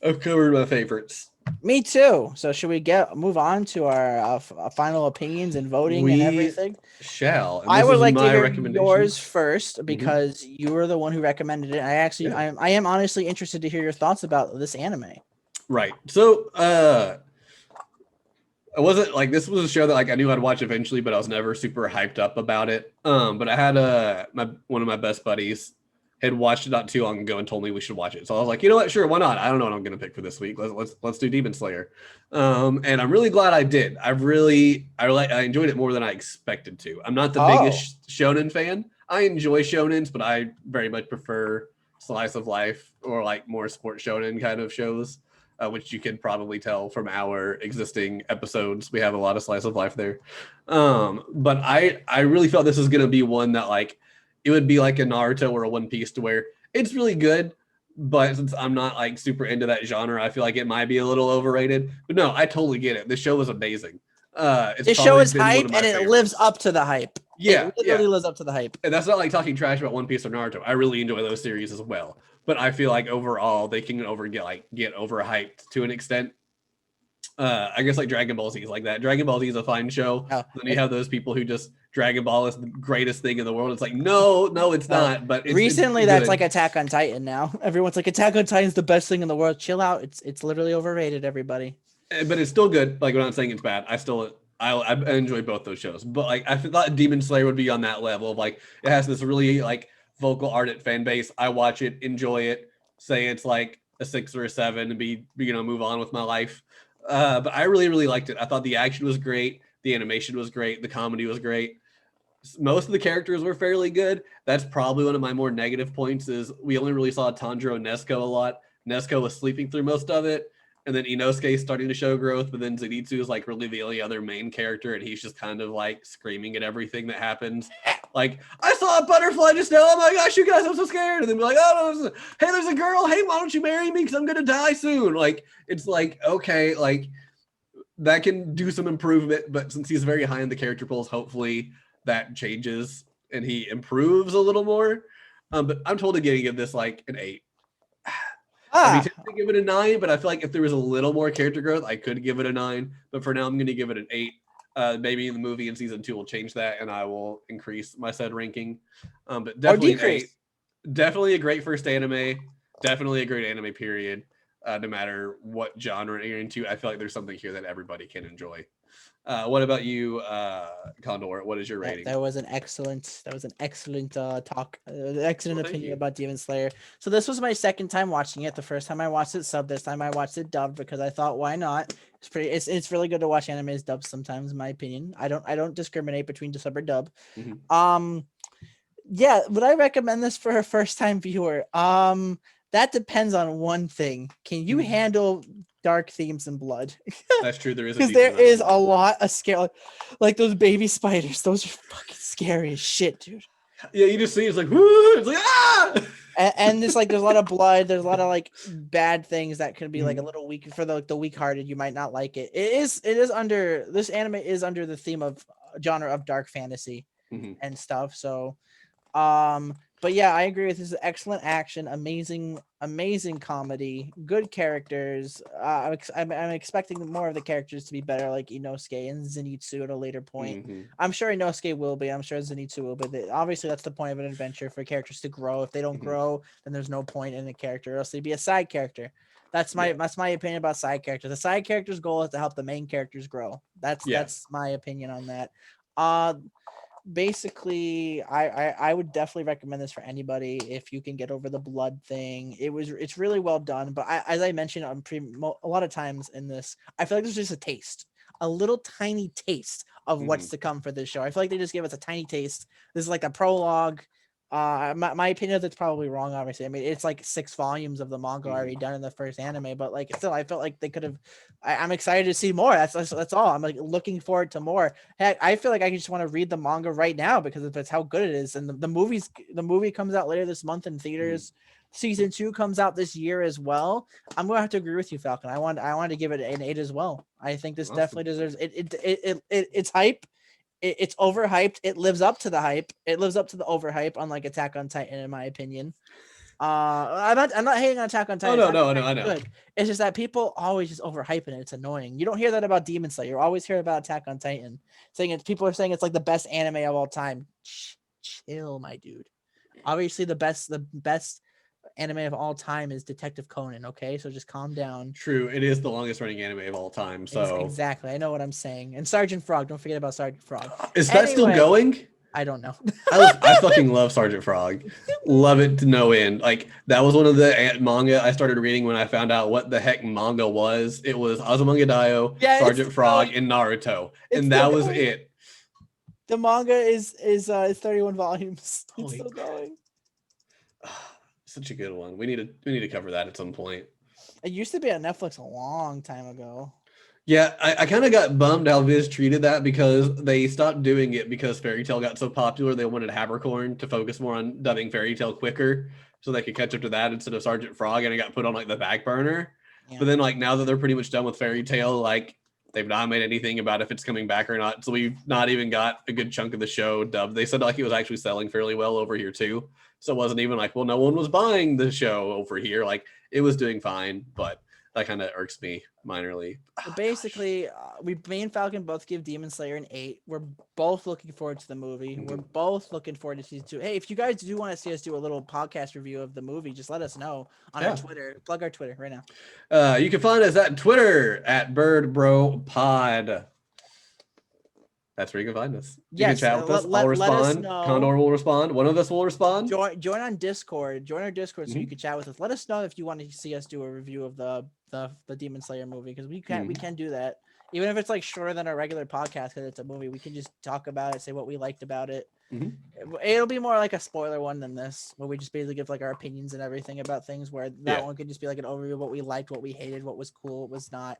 I've covered my favorites. Me too. So should we move on to our final opinions and voting and everything? Shall. I would like to hear yours first because you were the one who recommended it. I am honestly interested to hear your thoughts about this anime. Right. So I wasn't like, this was a show that like I knew I'd watch eventually, but I was never super hyped up about it. But I had one of my best buddies had watched it not too long ago and told me we should watch it. So I was like, you know what? Sure, why not? I don't know what I'm gonna pick for this week. Let's do Demon Slayer. And I'm really glad I did. I enjoyed it more than I expected to. I'm not the biggest shonen fan. I enjoy shonens, but I very much prefer slice of life or like more sport shonen kind of shows. Which you can probably tell from our existing episodes. We have a lot of slice of life there. But I really felt this is going to be one that like, it would be like a Naruto or a One Piece to where it's really good, but since I'm not like super into that genre, I feel like it might be a little overrated. But no, I totally get it. This show was amazing. This show is hype and it lives up to the hype. Yeah, it literally lives up to the hype. And that's not like talking trash about One Piece or Naruto. I really enjoy those series as well. But I feel like overall they can get overhyped to an extent. I guess like Dragon Ball Z is like that. Dragon Ball Z is a fine show. Then you have those people who just Dragon Ball is the greatest thing in the world. It's like no, it's not. But recently that's like Attack on Titan now. Everyone's like Attack on Titan is the best thing in the world. Chill out. It's literally overrated, everybody. But it's still good. Like, I'm not saying it's bad. I enjoy both those shows. But like I thought Demon Slayer would be on that level of like it has this really like vocal ardent fan base. I watch it, enjoy it, say it's like a 6 or a 7 and move on with my life. But I really, really liked it. I thought the action was great. The animation was great. The comedy was great. Most of the characters were fairly good. That's probably one of my more negative points is we only really saw Tanjiro and Nesco a lot. Nesco was sleeping through most of it. And then Inosuke is starting to show growth, but then Zanitsu is like really the only other main character, and he's just kind of like screaming at everything that happens. Like, I saw a butterfly just now. Oh my gosh, you guys, I'm so scared. And then be like, oh, no, hey, there's a girl. Hey, why don't you marry me? Because I'm gonna die soon. Like, it's like, okay, like that can do some improvement, but since he's very high in the character polls, hopefully that changes and he improves a little more. But I'm totally giving this like an 8. I'd be tempted to give it a 9, but I feel like if there was a little more character growth, I could give it a 9. But for now, I'm going to give it an 8. Maybe in the movie in season 2 will change that, and I will increase my said ranking. But definitely an 8. Definitely a great first anime. Definitely a great anime period. No matter what genre you're into, I feel like there's something here that everybody can enjoy. What about you, Condor? What is your rating? That was an excellent talk, excellent opinion about Demon Slayer. So this was my second time watching it. The first time I watched it subbed. This time I watched it dubbed because I thought, why not? It's really good to watch animes dubbed sometimes, in my opinion. I don't discriminate between sub or dub. Mm-hmm. Yeah, would I recommend this for a first time viewer? That depends on one thing. Can you handle dark themes and blood? That's true. There is because there is a lot of scare, like those baby spiders. Those are fucking scary as shit, dude. Yeah, you just see it's like, whoo, it's like, ah! And it's like there's a lot of blood, there's a lot of like bad things that could be like a little weak for the weak-hearted. You might not like it. It is under this anime is under the theme of genre of dark fantasy and stuff. So but yeah, I agree with this. Excellent action, amazing comedy, good characters. I'm expecting more of the characters to be better, like Inosuke and Zenitsu at a later point. I'm sure Inosuke will be. I'm sure Zenitsu will be. Obviously, that's the point of an adventure, for characters to grow. If they don't grow, then there's no point in the character, or else they'd be a side character. That's my opinion about side characters. The side character's goal is to help the main characters grow. That's my opinion on that. Basically, I would definitely recommend this for anybody if you can get over the blood thing. It's really well done, but as I mentioned on a lot of times in this, I feel like there's just a little tiny taste of what's to come for this show. I feel like they just gave us a tiny taste. This is like a prologue. My opinion is it's probably wrong, obviously. I mean, it's like 6 volumes of the manga already done in the first anime, but like still, I felt like they could have. I'm excited to see more. That's all. I'm like looking forward to more. Heck, I feel like I just want to read the manga right now because of how good it is. And the movie comes out later this month in theaters. Season 2 comes out this year as well. I'm gonna have to agree with you, Falcon. I want to give it an 8 as well. I think this definitely deserves it. It's hype. It's overhyped. It lives up to the hype. It lives up to the overhype, unlike Attack on Titan, in my opinion. I'm not hating on Attack on Titan. No, I know. Good. It's just that people always just overhype it. It's annoying. You don't hear that about Demon Slayer. You always hear about Attack on Titan. People are saying it's like the best anime of all time. Chill, my dude. Obviously, the best anime of all time is Detective Conan. Okay, so just calm down. True, it is the longest running anime of all time. So exactly, I know what I'm saying. And Sergeant Frog. Don't forget about Sergeant Frog. Is that still going? I don't know. I fucking love Sergeant Frog. Love it to no end. Like, that was one of the manga I started reading when I found out what the heck manga was. It was Azumanga Daioh, Sergeant Frog, and Naruto. And that was it. The manga is 31 volumes. It's still going. Such a good one. We need to cover that at some point. It used to be on Netflix a long time ago. Yeah, I kind of got bummed how Viz treated that because they stopped doing it because Fairy Tail got so popular. They wanted Habercorn to focus more on dubbing Fairy Tail quicker so they could catch up to that instead of Sergeant Frog, and it got put on like the back burner. Yeah. But then like now that they're pretty much done with Fairy Tail, like they've not made anything about if it's coming back or not. So we've not even got a good chunk of the show dubbed. They said like it was actually selling fairly well over here too. So it wasn't even like, well, no one was buying the show over here. Like it was doing fine, but that kind of irks me minorly. Basically, me and Falcon both give Demon Slayer an 8. We're both looking forward to the movie. We're both looking forward to season 2. Hey, if you guys do want to see us do a little podcast review of the movie, just let us know on our Twitter. Plug our Twitter right now. You can find us at Twitter at BirdBroPod. That's where you can find us. You can chat with us. I'll respond. Condor will respond. One of us will respond. Join on Discord. Join our Discord so you can chat with us. Let us know if you want to see us do a review of the Demon Slayer movie, because we can do that. Even if it's like shorter than our regular podcast because it's a movie, we can just talk about it, say what we liked about it. It'll be more like a spoiler one than this, where we just basically give like our opinions and everything about things, where that one could just be like an overview of what we liked, what we hated, what was cool, what was not,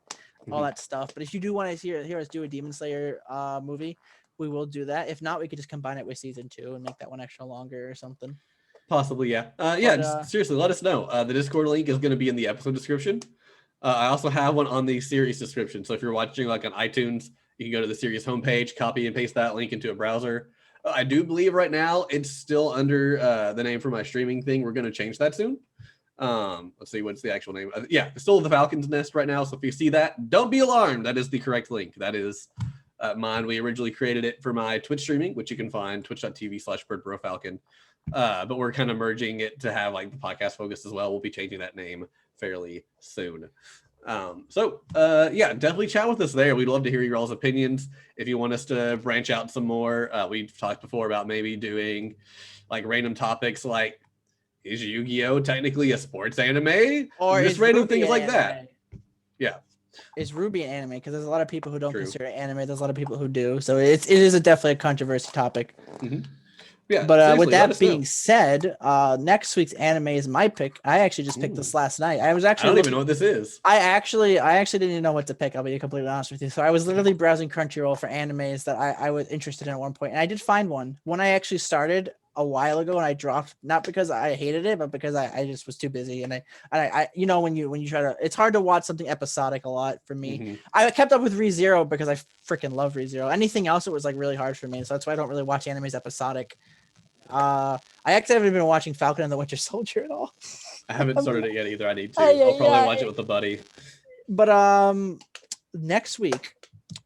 all that stuff. But if you do want to hear us do a Demon Slayer movie, we will do that. If not, we could just combine it with season 2 and make that one extra longer or something. Possibly, yeah. Just seriously, let us know. The Discord link is going to be in the episode description. I also have one on the series description. So if you're watching like on iTunes, you can go to the series homepage, copy and paste that link into a browser. I do believe right now it's still under the name for my streaming thing. We're going to change that soon. Let's see, what's the actual name? It's still the Falcon's Nest right now. So if you see that, don't be alarmed. That is the correct link. That is mine. We originally created it for my Twitch streaming, which you can find twitch.tv/BirdBroFalcon. But we're kind of merging it to have like the podcast focus as well. We'll be changing that name fairly soon. Definitely chat with us there. We'd love to hear your all's opinions. If you want us to branch out some more, we've talked before about maybe doing like random topics like, is Yu-Gi-Oh technically a sports anime? Or just random things like that. Yeah. Is Ruby an anime? Because there's a lot of people who don't consider it anime. There's a lot of people who do. So it is definitely a controversy topic. Yeah, but with that being said, next week's anime is my pick. I actually just picked this last night. I don't even know what this is. I actually didn't even know what to pick. I'll be completely honest with you. So I was literally browsing Crunchyroll for animes that I was interested in at one point, and I did find one. One I actually started a while ago and I dropped, not because I hated it, but because I just was too busy. And I you know, when you try to, it's hard to watch something episodic a lot for me. Mm-hmm. I kept up with ReZero because I freaking love ReZero. Anything else, it was like really hard for me. So that's why I don't really watch animes episodic. I actually haven't been watching Falcon and the Winter Soldier at all. I haven't started it yet either. I need to. Yeah, I'll probably yeah. watch it with a buddy. But next week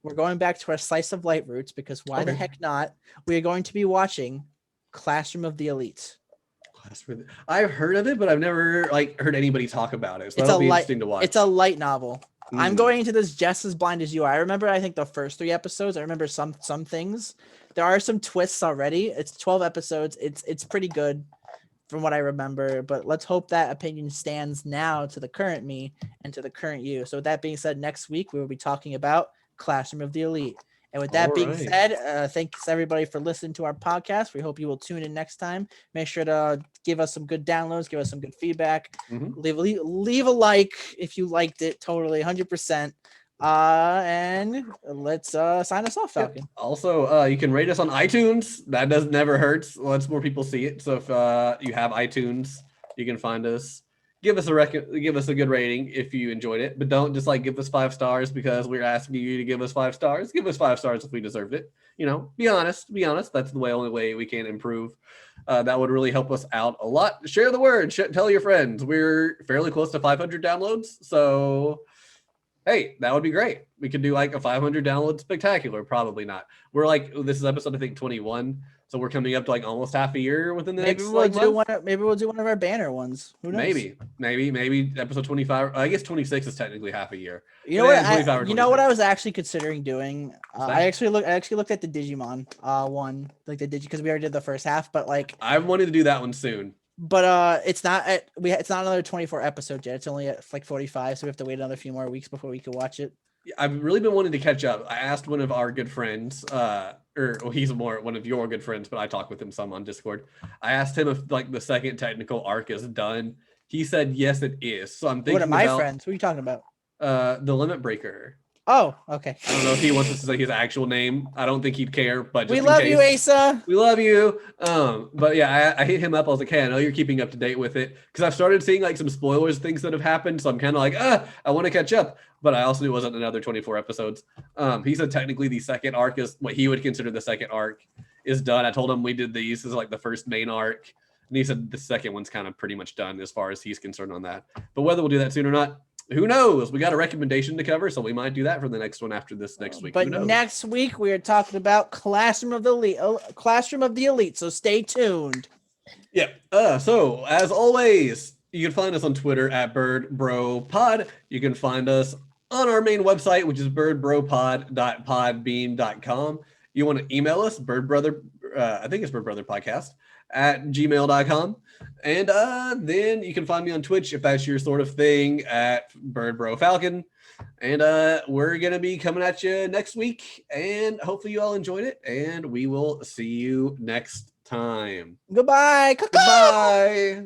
we're going back to our slice of light roots because why the Okay. heck not? We are going to be watching Classroom of the Elite. I've heard of it, but I've never like heard anybody talk about it. So It's that'll a be light- interesting to watch. It's a light novel. I'm Mm. going into this just as blind as you are. I remember, I think the first 3 episodes. I remember some things. There are some twists already. It's 12 episodes. It's pretty good from what I remember. But let's hope that opinion stands now to the current me and to the current you. So with that being said, next week we will be talking about Classroom of the Elite. And with that being Alright. said, thanks everybody for listening to our podcast. We hope you will tune in next time. Make sure to give us some good downloads, give us some good feedback. Mhm. Leave a like if you liked it, totally 100%. And let's sign us off, Falcon. Also, you can rate us on iTunes. That never hurts. Lets more people see it. So if you have iTunes, you can find us. Give us a good rating if you enjoyed it, but don't just like give us 5 stars because we're asking you to give us 5 stars. Give us 5 stars if we deserved it. You know, be honest. Be honest. That's the only way we can improve. That would really help us out a lot. Share the word. Tell your friends. We're fairly close to 500 downloads, so hey, that would be great. We could do like a 500 download spectacular. Probably not. We're like, this is episode I think 21. So we're coming up to like almost half a year within the Maybe next we'll like, do month. maybe we'll do one of our banner ones. Who knows? Maybe episode 25. I guess 26 is technically half a year. You know But what? yeah, 25 or You know what I 26. was actually considering doing. What's that? I actually looked at the Digimon one, like the because we already did the first half, but like, I wanted to do that one soon. but it's not at it's not another 24 episodes yet. It's only at like 45, so we have to wait another few more weeks before we can watch it. I've really been wanting to catch up. I asked one of our good friends, he's one of your good friends, but I talk with him some on Discord. I asked him if like the second technical arc is done. He said yes, it is. So I'm thinking One of my about friends. Who are you talking about? the Limit Breaker. Oh, okay. I don't know if he wants us to say his actual name. I don't think he'd care, but just We in love case, you, Asa. we love you. But yeah, I hit him up. I was like, hey, I know you're keeping up to date with it because I've started seeing like some spoilers, things that have happened. So I'm kind of like, I want to catch up. But I also knew it wasn't another 24 episodes. He said technically the second arc is what he would consider the second arc is done. I told him we did these as like the first main arc. And he said the second one's kind of pretty much done as far as he's concerned on that. But whether we'll do that soon or not, who knows? We got a recommendation to cover, so we might do that for the next one after this next week. But next week we are talking about Classroom of the Elite. So stay tuned. Yeah. So as always, you can find us on Twitter at BirdBroPod. You can find us on our main website, which is birdbropod.podbean.com. You want to email us, birdbrother, I think it's birdbrotherpodcast @gmail.com. And then you can find me on Twitch if that's your sort of thing at birdbrofalcon. And we're going to be coming at you next week. And hopefully you all enjoyed it. And we will see you next time. Goodbye. Goodbye.